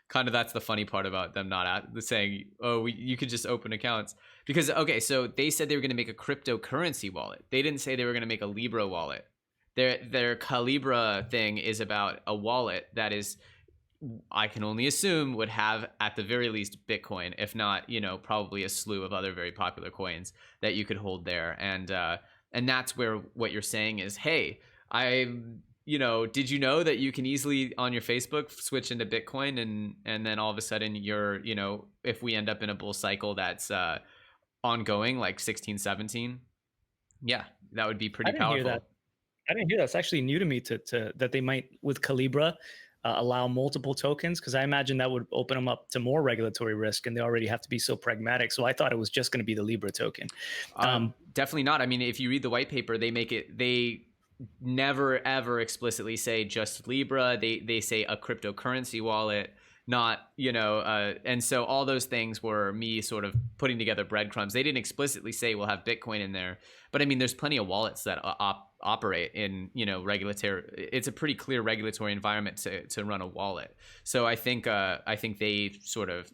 kind of, that's the funny part about them not saying, you could just open accounts. Because so they said they were going to make a cryptocurrency wallet. They didn't say they were going to make a Libra wallet. Their Calibra thing is about a wallet that is, I can only assume, would have at the very least Bitcoin, if not, probably a slew of other very popular coins that you could hold there. And that's where what you're saying is, hey, did you know that you can easily on your Facebook switch into Bitcoin, and then all of a sudden you're, if we end up in a bull cycle that's ongoing, like 16, 17, yeah, that would be I pretty didn't hear powerful. that. I didn't hear that. It's actually new to me to that they might with Calibra allow multiple tokens, because I imagine that would open them up to more regulatory risk, and they already have to be so pragmatic. So I thought it was just going to be the Libra token. Definitely not. I mean, if you read the white paper, they never ever explicitly say just Libra. They say a cryptocurrency wallet, not, and so all those things were me sort of putting together breadcrumbs. They didn't explicitly say we'll have Bitcoin in there, but I mean, there's plenty of wallets that operate in, regulatory. It's a pretty clear regulatory environment to run a wallet. So I think they sort of,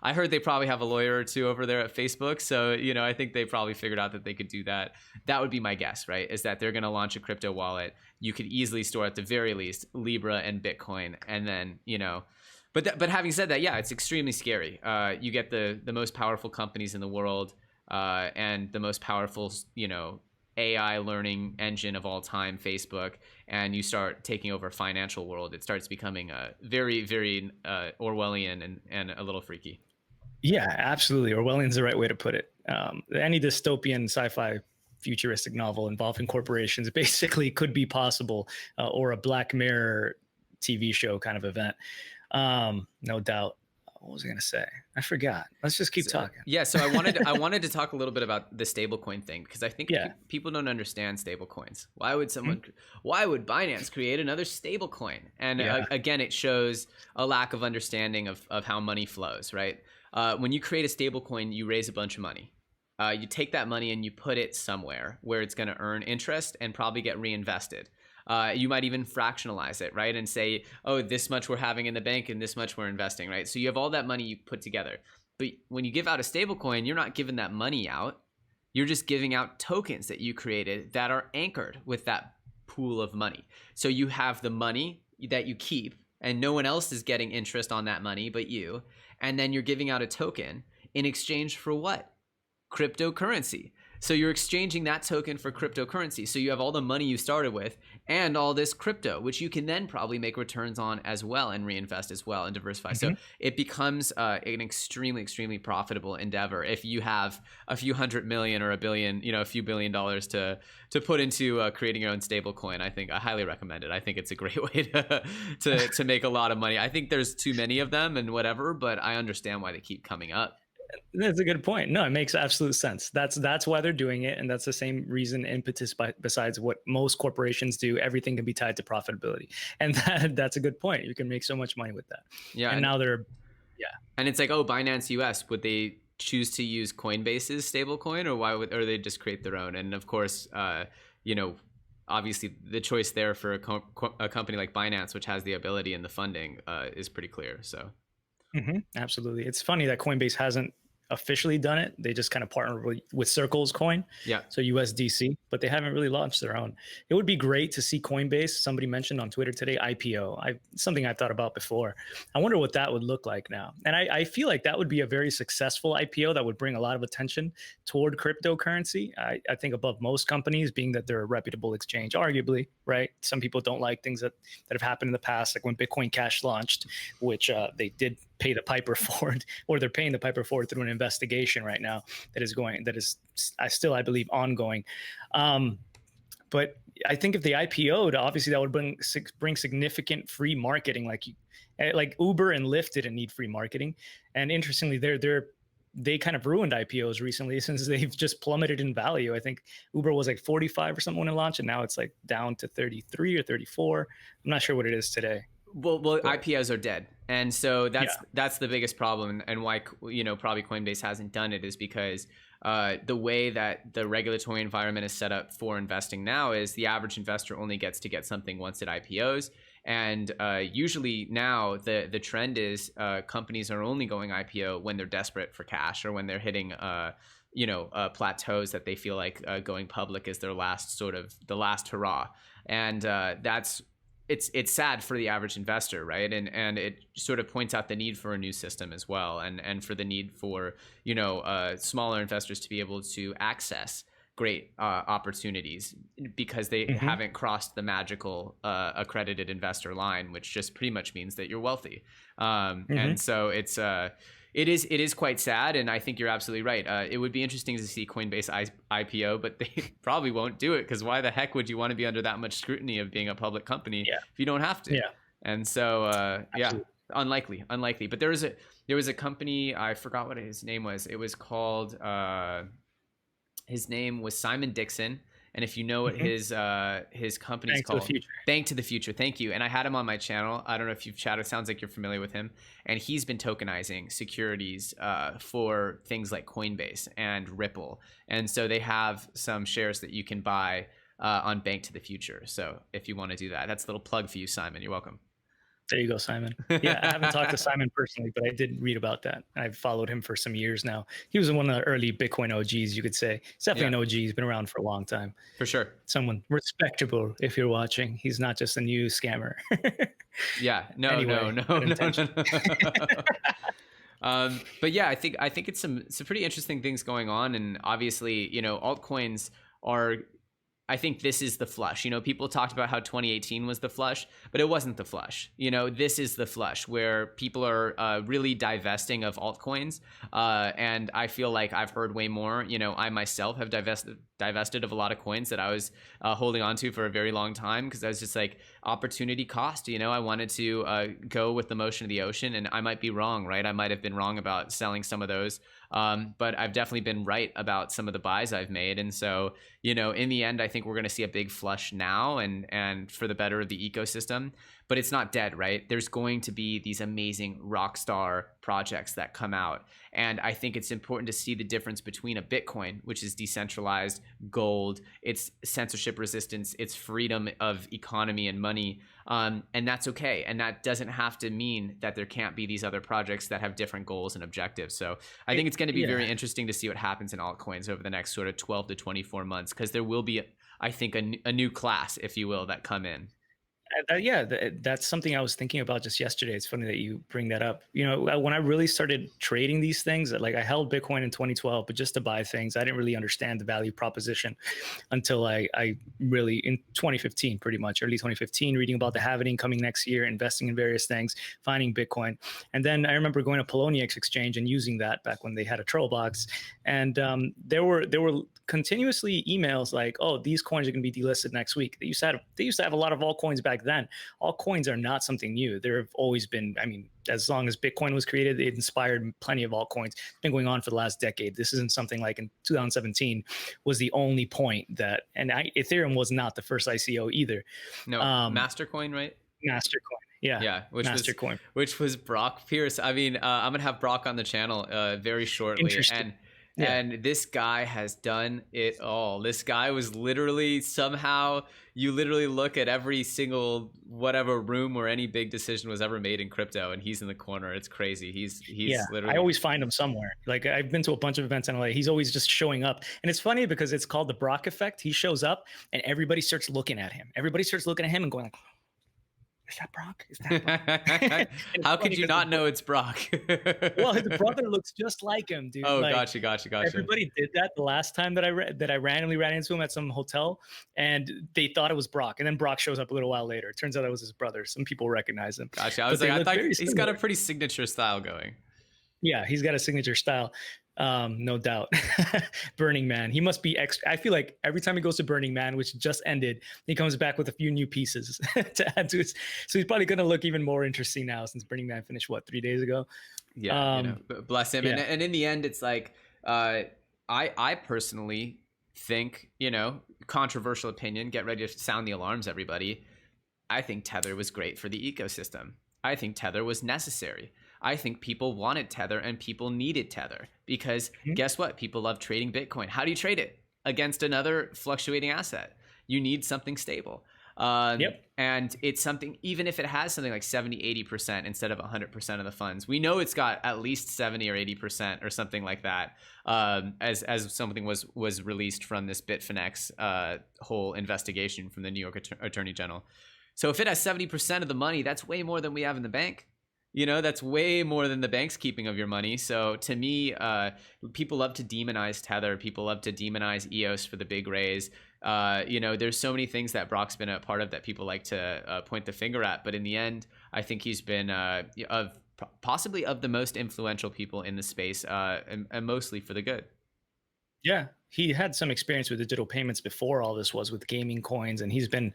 I heard they probably have a lawyer or two over there at Facebook. So, I think they probably figured out that they could do that. That would be my guess, right? Is that they're going to launch a crypto wallet. You could easily store at the very least Libra and Bitcoin, and then, But having said that, yeah, it's extremely scary. You get the most powerful companies in the world, and the most powerful, AI learning engine of all time, Facebook, and you start taking over financial world. It starts becoming very, very Orwellian and a little freaky. Yeah, absolutely. Orwellian's the right way to put it. Any dystopian sci-fi futuristic novel involving corporations basically could be possible, or a Black Mirror TV show kind of event. No doubt. What was I going to say? I forgot. Let's just keep talking. Yeah. So I wanted to talk a little bit about the stablecoin thing, because I think people don't understand stablecoins. Why would Binance create another stablecoin? And again, it shows a lack of understanding of how money flows, right? When you create a stablecoin, you raise a bunch of money. You take that money and you put it somewhere where it's going to earn interest and probably get reinvested. You might even fractionalize it, right? And say, oh, this much we're having in the bank and this much we're investing, right? So you have all that money you put together. But when you give out a stable coin, you're not giving that money out. You're just giving out tokens that you created that are anchored with that pool of money. So you have the money that you keep, and no one else is getting interest on that money but you. And then you're giving out a token in exchange for what? Cryptocurrency. So you're exchanging that token for cryptocurrency. So you have all the money you started with and all this crypto, which you can then probably make returns on as well and reinvest as well and diversify. Mm-hmm. So it becomes an extremely, extremely profitable endeavor if you have a few $100 million or $1 billion, a few $1 billion to put into creating your own stable coin. I highly recommend it. I think it's a great way to make a lot of money. I think there's too many of them and whatever, but I understand why they keep coming up. That's a good point. No, it makes absolute sense. That's why they're doing it, and that's the same reason impetus. Besides what most corporations do, everything can be tied to profitability, and that's a good point. You can make so much money with that. Yeah, and now they're, and it's like, oh, Binance US, would they choose to use Coinbase's stablecoin, or they just create their own? And of course, obviously the choice there for a company like Binance, which has the ability and the funding, is pretty clear. So. Mm-hmm. Absolutely. It's funny that Coinbase hasn't officially done it. They just kind of partnered with Circle's coin. Yeah. So USDC, but they haven't really launched their own. It would be great to see Coinbase, somebody mentioned on Twitter today, IPO. Something I've thought about before. I wonder what that would look like now. And I feel like that would be a very successful IPO that would bring a lot of attention toward cryptocurrency. I think above most companies, being that they're a reputable exchange, arguably, right? Some people don't like things that have happened in the past, like when Bitcoin Cash launched, which they did pay the piper for it, or they're paying the piper for it through an investigation right now that is I believe ongoing. But I think if they IPO'd, obviously that would bring significant free marketing, like Uber and Lyft didn't need free marketing. And interestingly, they kind of ruined IPOs recently since they've just plummeted in value. I think Uber was like 45 or something when it launched, and now it's like down to 33 or 34. I'm not sure what it is today. Well, IPOs are dead, and so that's the biggest problem, and why probably Coinbase hasn't done it is because the way that the regulatory environment is set up for investing now is the average investor only gets to get something once it IPOs, and usually now the trend is companies are only going IPO when they're desperate for cash or when they're hitting plateaus that they feel like going public is their last the last hurrah, and it's sad for the average investor, right? And it sort of points out the need for a new system as well, and for the need for smaller investors to be able to access great opportunities because they haven't crossed the magical accredited investor line, which just pretty much means that you're wealthy. And so it is quite sad, and I think you're absolutely right. It would be interesting to see Coinbase IPO, but they probably won't do it, because why the heck would you want to be under that much scrutiny of being a public company if you don't have to? And so unlikely. But there was a company, I forgot what his name was. It was called his name was Simon Dixon. And if you know what his company's called, Bank to the Future. Thank you. And I had him on my channel. I don't know if you've chatted. It sounds like you're familiar with him. And he's been tokenizing securities for things like Coinbase and Ripple. And so they have some shares that you can buy on Bank to the Future. So if you want to do that, that's a little plug for you, Simon. You're welcome. There you go, Simon. Yeah, I haven't talked to Simon personally, but I did read about that. I've followed him for some years now. He was one of the early Bitcoin OGs, you could say. He's definitely an OG. He's been around for a long time. For sure. Someone respectable if you're watching. He's not just a new scammer. No. But yeah, I think it's some pretty interesting things going on. And obviously, altcoins are, I think this is the flush. People talked about how 2018 was the flush, but it wasn't the flush. This is the flush where people are really divesting of altcoins. And I feel like I've heard way more. I myself have divested of a lot of coins that I was holding on to for a very long time, because I was just like, opportunity cost. I wanted to go with the motion of the ocean, and I might be wrong, right? I might have been wrong about selling some of those. But I've definitely been right about some of the buys I've made. And so, in the end, I think we're going to see a big flush now and for the better of the ecosystem. But it's not dead, right? There's going to be these amazing rock star projects that come out. And I think it's important to see the difference between a Bitcoin, which is decentralized, gold, it's censorship resistance, it's freedom of economy and money. And that's okay. And that doesn't have to mean that there can't be these other projects that have different goals and objectives. So I think it's going to be very interesting to see what happens in altcoins over the next sort of 12 to 24 months, because there will be, I think, a new class, if you will, that come in. That's something I was thinking about just yesterday. It's funny that you bring that up. When I really started trading these things, like I held Bitcoin in 2012, but just to buy things, I didn't really understand the value proposition until I really, in 2015, pretty much early 2015, reading about the halving coming next year, investing in various things, finding Bitcoin. And then I remember going to Poloniex exchange and using that back when they had a troll box. And there were continuously emails like, oh, these coins are going to be delisted next week. They used to have a lot of altcoins back then. Altcoins are not something new. There have always been, as long as Bitcoin was created, it inspired plenty of altcoins. It's been going on for the last decade. This isn't something like in 2017 was the only point that, and Ethereum was not the first ICO either. No, Mastercoin, right? Mastercoin. Yeah, which was Brock Pierce. I'm gonna have Brock on the channel very shortly, and this guy has done it all. This guy was literally you literally look at every single whatever room where any big decision was ever made in crypto, and he's in the corner. It's crazy. He's literally. I always find him somewhere. Like I've been to a bunch of events in LA. He's always just showing up, and it's funny because it's called the Brock effect. He shows up, and everybody starts looking at him. Everybody starts looking at him and going like, is that Brock? Is that Brock? How could you not know it's Brock? Well, his brother looks just like him, dude. Oh, gotcha. Everybody did that the last time that I randomly ran into him at some hotel, and they thought it was Brock. And then Brock shows up a little while later. It turns out it was his brother. Some people recognize him. Gotcha. I thought he's got a pretty signature style going. Yeah, he's got a signature style. No doubt. Burning Man. He must be I feel like every time he goes to Burning Man, which just ended, he comes back with a few new pieces to add to his. So he's probably going to look even more interesting now since Burning Man finished 3 days ago. Yeah, bless him. Yeah. And in the end, it's like I personally think, controversial opinion. Get ready to sound the alarms, everybody. I think Tether was great for the ecosystem. I think Tether was necessary. I think people wanted Tether and people needed Tether because guess what? People love trading Bitcoin. How do you trade it? Against another fluctuating asset. You need something stable. And it's something, even if it has something like 70, 80% instead of 100% of the funds, we know it's got at least 70 or 80% or something like that. As something was released from this Bitfinex whole investigation from the New York Attorney General. So if it has 70% of the money, that's way more than we have in the bank. That's way more than the bank's keeping of your money. So to me, people love to demonize Tether. People love to demonize EOS for the big raise. There's so many things that Brock's been a part of that people like to point the finger at. But in the end, I think he's been possibly of the most influential people in the space, and mostly for the good. Yeah, he had some experience with digital payments before all this was with gaming coins, and he's been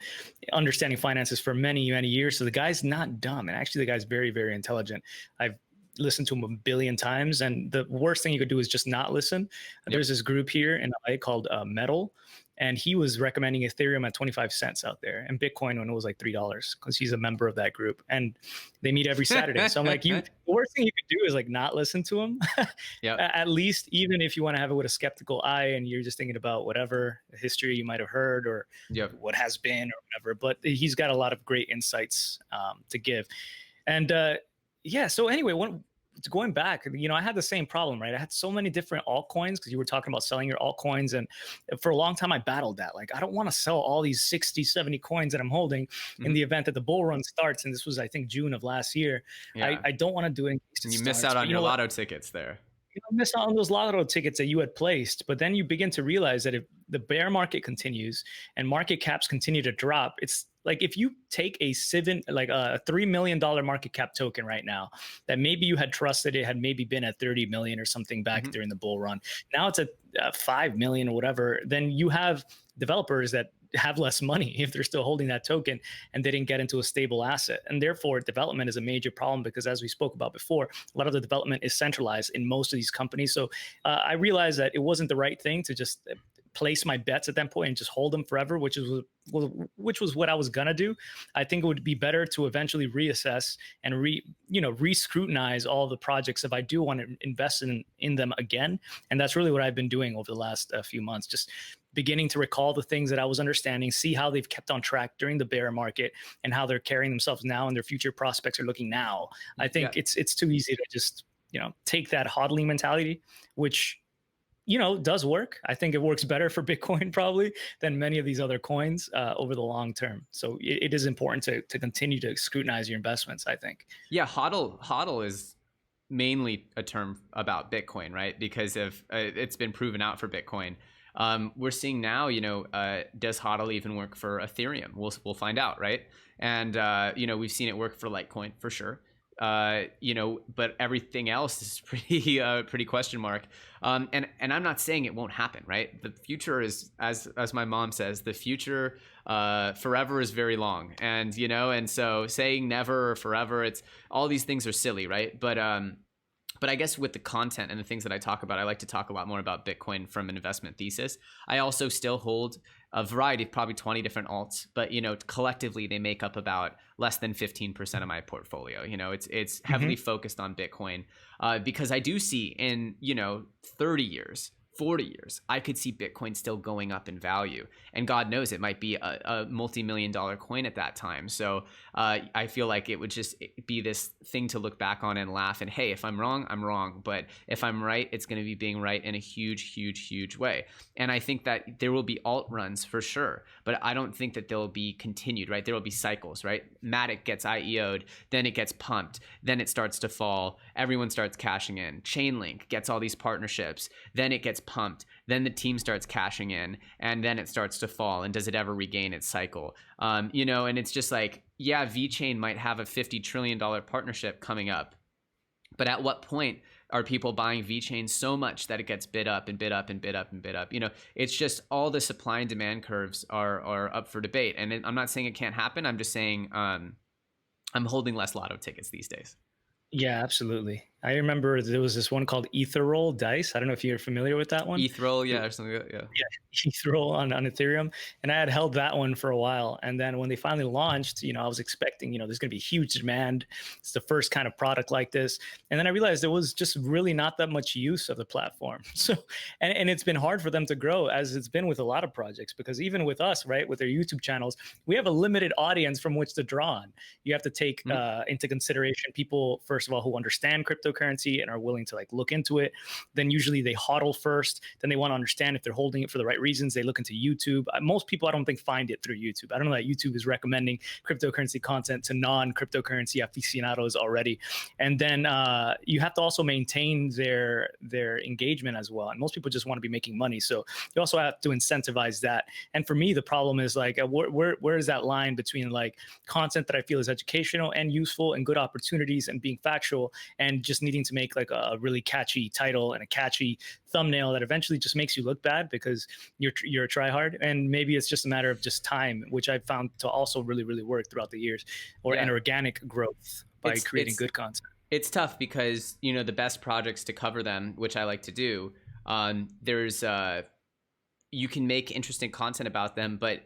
understanding finances for many, many years. So the guy's not dumb, and actually, the guy's very, very intelligent. I've listened to him a billion times, and the worst thing you could do is just not listen. Yep. There's this group here in LA called Metal, and he was recommending Ethereum at 25 cents out there, and Bitcoin when it was like $3, because he's a member of that group, and they meet every Saturday. So I'm like, the worst thing you could do is like not listen to him. Yep. At least, even if you want to have it with a skeptical eye and you're just thinking about whatever history you might have heard or Yep. what has been or whatever. But he's got a lot of great insights to give. And yeah, so anyway, going back, I had the same problem, right? I had so many different altcoins because you were talking about selling your altcoins. And for a long time, I battled that. Like, I don't want to sell all these 60, 70 coins that I'm holding in the event that the bull run starts. And this was, I think, June of last year. Yeah. I don't want to do it. And you miss out on your lotto tickets there. You miss out on those lotto tickets that you had placed, but then you begin to realize that if the bear market continues and market caps continue to drop, it's like if you take a $3 million market cap token right now that maybe you had trusted, it had maybe been at 30 million or something back during the bull run. Now it's at 5 million or whatever. Then you have developers that have less money if they're still holding that token and they didn't get into a stable asset. And therefore, development is a major problem because, as we spoke about before, a lot of the development is centralized in most of these companies. So I realized that it wasn't the right thing to just place my bets at that point and just hold them forever, which was what I was gonna do. I think it would be better to eventually reassess and re-scrutinize all the projects if I do want to invest in them again. And that's really what I've been doing over the last few months, just beginning to recall the things that I was understanding, see how they've kept on track during the bear market and how they're carrying themselves now and their future prospects are looking now. I think it's too easy to just, take that hodling mentality, which, does work. I think it works better for Bitcoin probably than many of these other coins over the long term. So it is important to continue to scrutinize your investments, I think. Yeah, hodl is mainly a term about Bitcoin, right? Because it's been proven out for Bitcoin. We're seeing now, does hodl even work for Ethereum? We'll find out, right? And we've seen it work for Litecoin for sure. But everything else is pretty question mark. And I'm not saying it won't happen, right? The future is, as my mom says, the future forever is very long, and so saying never or forever, it's all these things are silly, right? But I guess with the content and the things that I talk about, I like to talk a lot more about Bitcoin from an investment thesis. I also still hold a variety of probably 20 different alts, but collectively they make up about less than 15% of my portfolio. It's heavily focused on Bitcoin because I do see in 30 years, 40 years, I could see Bitcoin still going up in value. And God knows it might be a multi-million-dollar coin at that time. So I feel like it would just be this thing to look back on and laugh. And hey, if I'm wrong, I'm wrong. But if I'm right, it's going to be being right in a huge, huge, huge way. And I think that there will be alt runs for sure. But I don't think that they'll be continued, right? There will be cycles, right? Matic gets IEO'd, then it gets pumped, then it starts to fall. Everyone starts cashing in. Chainlink gets all these partnerships, then it gets pumped, then the team starts cashing in, and then it starts to fall. And does it ever regain its cycle? And it's just like, yeah, VeChain might have a $50 trillion partnership coming up, but at what point are people buying VeChain so much that it gets bid up and bid up and bid up and bid up? It's just all the supply and demand curves are up for debate. And I'm not saying it can't happen. I'm just saying I'm holding less lotto tickets these days. Yeah, absolutely. I remember there was this one called Ethereum Dice. I don't know if you're familiar with that one. Ethereum, yeah, or something like that, yeah. Yeah, Ethereum on Ethereum. And I had held that one for a while. And then when they finally launched, I was expecting, there's going to be huge demand. It's the first kind of product like this. And then I realized there was just really not that much use of the platform. So, and it's been hard for them to grow, as it's been with a lot of projects, because even with us, right, with their YouTube channels, we have a limited audience from which to draw on. You have to take into consideration people, first of all, who understand cryptocurrency, cryptocurrency and are willing to like look into it, then usually they hodl first. Then they want to understand if they're holding it for the right reasons. They look into YouTube. Most people, I don't think, find it through YouTube. I don't know that YouTube is recommending cryptocurrency content to non-cryptocurrency aficionados already. And then you have to also maintain their engagement as well. And most people just want to be making money, so you also have to incentivize that. And for me, the problem is like where is that line between like content that I feel is educational and useful and good opportunities and being factual, and just needing to make like a really catchy title and a catchy thumbnail that eventually just makes you look bad because you're a tryhard. And maybe it's just a matter of just time, which I've found to also really work throughout the years, or an organic growth by creating good content. It's tough because, you know, the best projects to cover them, which I like to do, there's you can make interesting content about them, but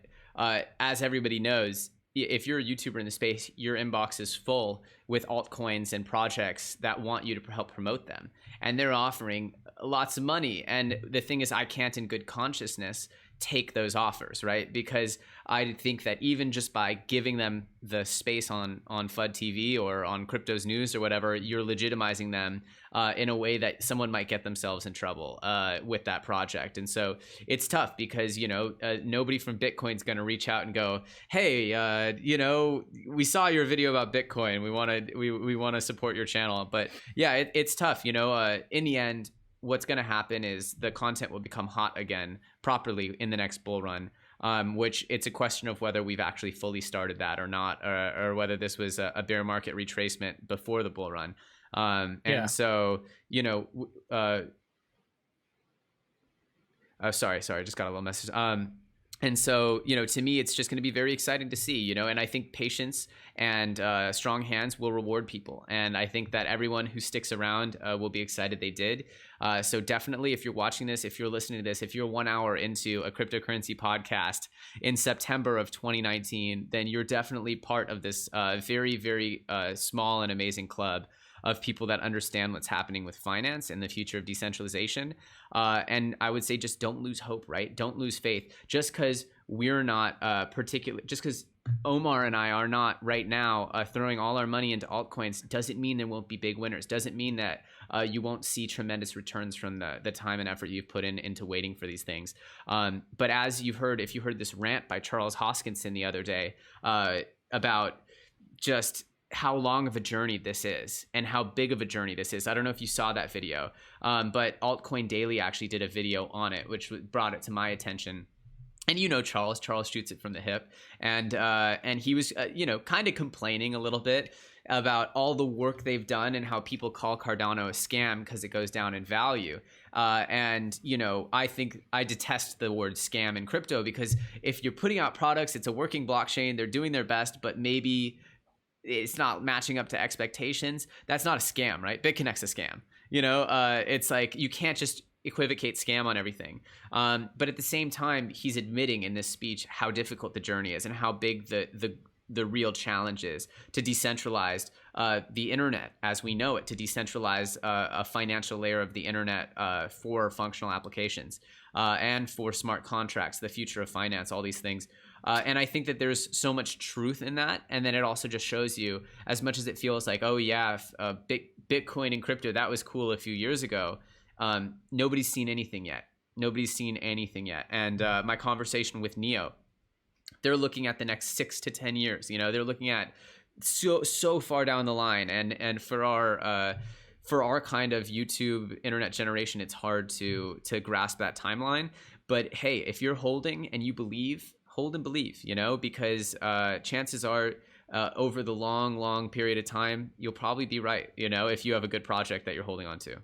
as everybody knows, if you're a YouTuber in the space, your inbox is full with altcoins and projects that want you to help promote them, and they're offering lots of money. And the thing is, I can't in good consciousness take those offers, right? Because I think that even just by giving them the space on FUD TV or on Crypto's News or whatever, you're legitimizing them in a way that someone might get themselves in trouble with that project. And so it's tough because, you know, nobody from Bitcoin's going to reach out and go, hey, you know, we saw your video about Bitcoin. We want to support your channel. But yeah, it's tough. You know, in the end, what's going to happen is the content will become hot again properly in the next bull run, which it's a question of whether we've actually fully started that or not, or whether this was a bear market retracement before the bull run. So, you know, sorry, I just got a little message. And so, you know, to me, it's just going to be very exciting to see, you know, and I think patience and strong hands will reward people. And I think that everyone who sticks around will be excited they did. So definitely, if you're watching this, if you're listening to this, if you're 1 hour into a cryptocurrency podcast in September of 2019, then you're definitely part of this very small and amazing club of people that understand what's happening with finance and the future of decentralization. And I would say just don't lose hope, right? Don't lose faith. Just because we're not just because Omar and I are not right now throwing all our money into altcoins doesn't mean there won't be big winners. Doesn't mean that you won't see tremendous returns from the time and effort you've put into waiting for these things. But as you've heard, if you heard this rant by Charles Hoskinson the other day about just how long of a journey this is and how big of a journey this is. I don't know if you saw that video, but Altcoin Daily actually did a video on it, which brought it to my attention. And you know Charles shoots it from the hip, and he was you know, kind of complaining a little bit about all the work they've done and how people call Cardano a scam because it goes down in value. And you know, I think I detest the word scam in crypto, because if you're putting out products, it's a working blockchain, they're doing their best, but maybe it's not matching up to expectations. That's not a scam, right? BitConnect's a scam. You know, it's like you can't just equivocate scam on everything. But at the same time, he's admitting in this speech how difficult the journey is and how big the real challenge is to decentralize the internet as we know it, to decentralize a financial layer of the internet for functional applications and for smart contracts, the future of finance, all these things. And I think that there's so much truth in that. And then it also just shows you, as much as it feels like, oh yeah, Bitcoin and crypto, that was cool a few years ago. Nobody's seen anything yet. And my conversation with Neo, they're looking at the next 6 to 10 years. You know, they're looking at so far down the line. And for our kind of YouTube internet generation, it's hard to grasp that timeline. But hey, if you're holding and you believe, hold and believe, you know, because chances are over the long period of time, you'll probably be right, you know, if you have a good project that you're holding on to.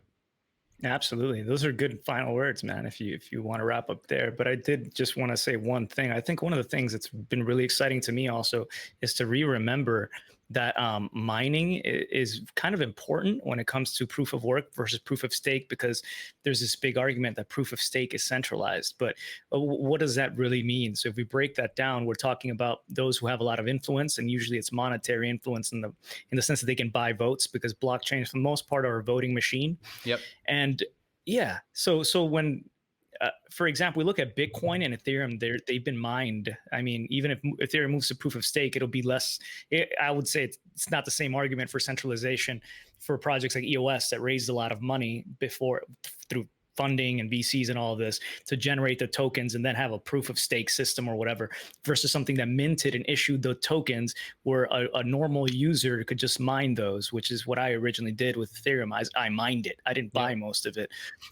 Absolutely. Those are good final words, man, if you want to wrap up there. But I did just want to say one thing. I think one of the things that's been really exciting to me also is to remember that mining is kind of important when it comes to proof of work versus proof of stake, because there's this big argument that proof of stake is centralized. But what does that really mean? So if we break that down, we're talking about those who have a lot of influence, and usually it's monetary influence in the sense that they can buy votes, because blockchains for the most part are a voting machine. Yep. And yeah, so when for example, we look at Bitcoin and Ethereum, they've been mined. I mean, even if Ethereum moves to proof of stake, it'll be less. I would say it's not the same argument for centralization for projects like EOS that raised a lot of money before through funding and VCs and all of this to generate the tokens and then have a proof of stake system or whatever, versus something that minted and issued the tokens where a normal user could just mine those, which is what I originally did with Ethereum. I mined it. I didn't buy most of it.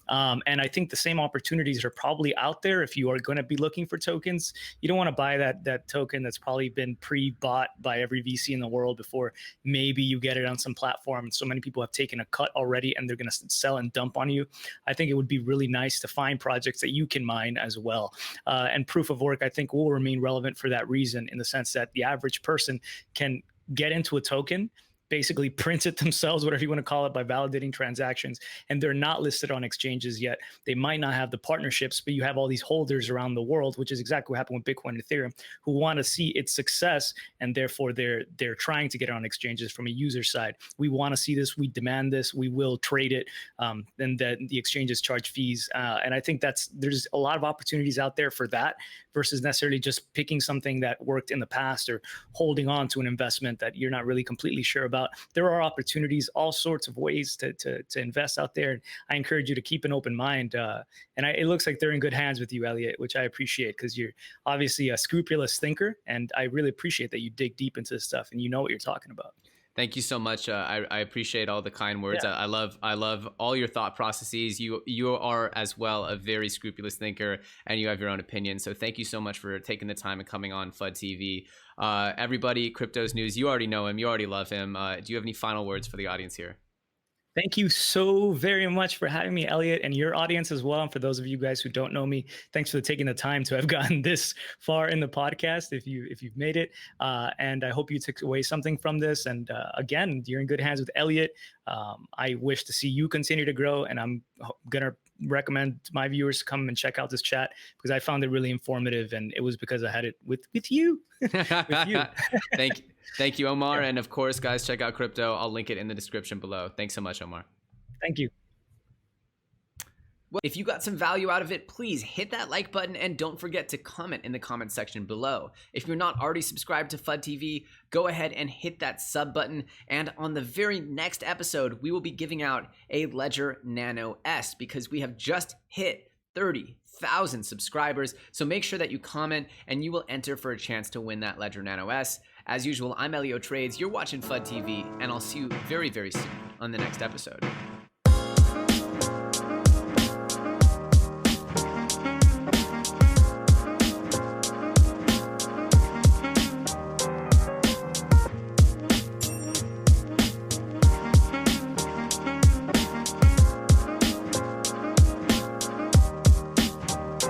And I think the same opportunities are probably out there if you are going to be looking for tokens. You don't want to buy that token that's probably been pre-bought by every VC in the world before maybe you get it on some platform. And so many people have taken a cut already and they're going to sell and dump on you. I think it would be really nice to find projects that you can mine as well. And proof of work, I think, will remain relevant for that reason, in the sense that the average person can get into a token, basically print it themselves, whatever you want to call it, by validating transactions, and they're not listed on exchanges yet. They might not have the partnerships, but you have all these holders around the world, which is exactly what happened with Bitcoin and Ethereum, who want to see its success, and therefore they're trying to get it on exchanges from a user side. We want to see this, we demand this, we will trade it, then the exchanges charge fees, and I think there's a lot of opportunities out there for that, versus necessarily just picking something that worked in the past or holding on to an investment that you're not really completely sure about. There are opportunities, all sorts of ways to invest out there. And I encourage you to keep an open mind. It looks like they're in good hands with you, Elliot, which I appreciate, because you're obviously a scrupulous thinker. And I really appreciate that you dig deep into this stuff and you know what you're talking about. Thank you so much. I appreciate all the kind words. Yeah. I love all your thought processes. You are as well a very scrupulous thinker, and you have your own opinion. So thank you so much for taking the time and coming on FUD TV. Everybody, Crypto's News, you already know him. You already love him. Do you have any final words for the audience here? Thank you so very much for having me, Elliot, and your audience as well. And for those of you guys who don't know me, thanks for taking the time to have gotten this far in the podcast, if you've made it. And I hope you took away something from this. And again, you're in good hands with Elliot. I wish to see you continue to grow, and I'm going to recommend my viewers to come and check out this chat, because I found it really informative, and it was because I had it with you. With you. Thank you, Omar. And of course, guys, check out Crypt0. I'll link it in the description below. Thanks so much, Omar. Thank you. Well, if you got some value out of it, please hit that like button, and don't forget to comment in the comment section below. If you're not already subscribed to FUD TV, go ahead and hit that sub button. And on the very next episode, we will be giving out a Ledger Nano S, because we have just hit 30,000 subscribers. So make sure that you comment, and you will enter for a chance to win that Ledger Nano S. As usual, I'm Elio Trades. You're watching FUD TV, and I'll see you very, very soon on the next episode.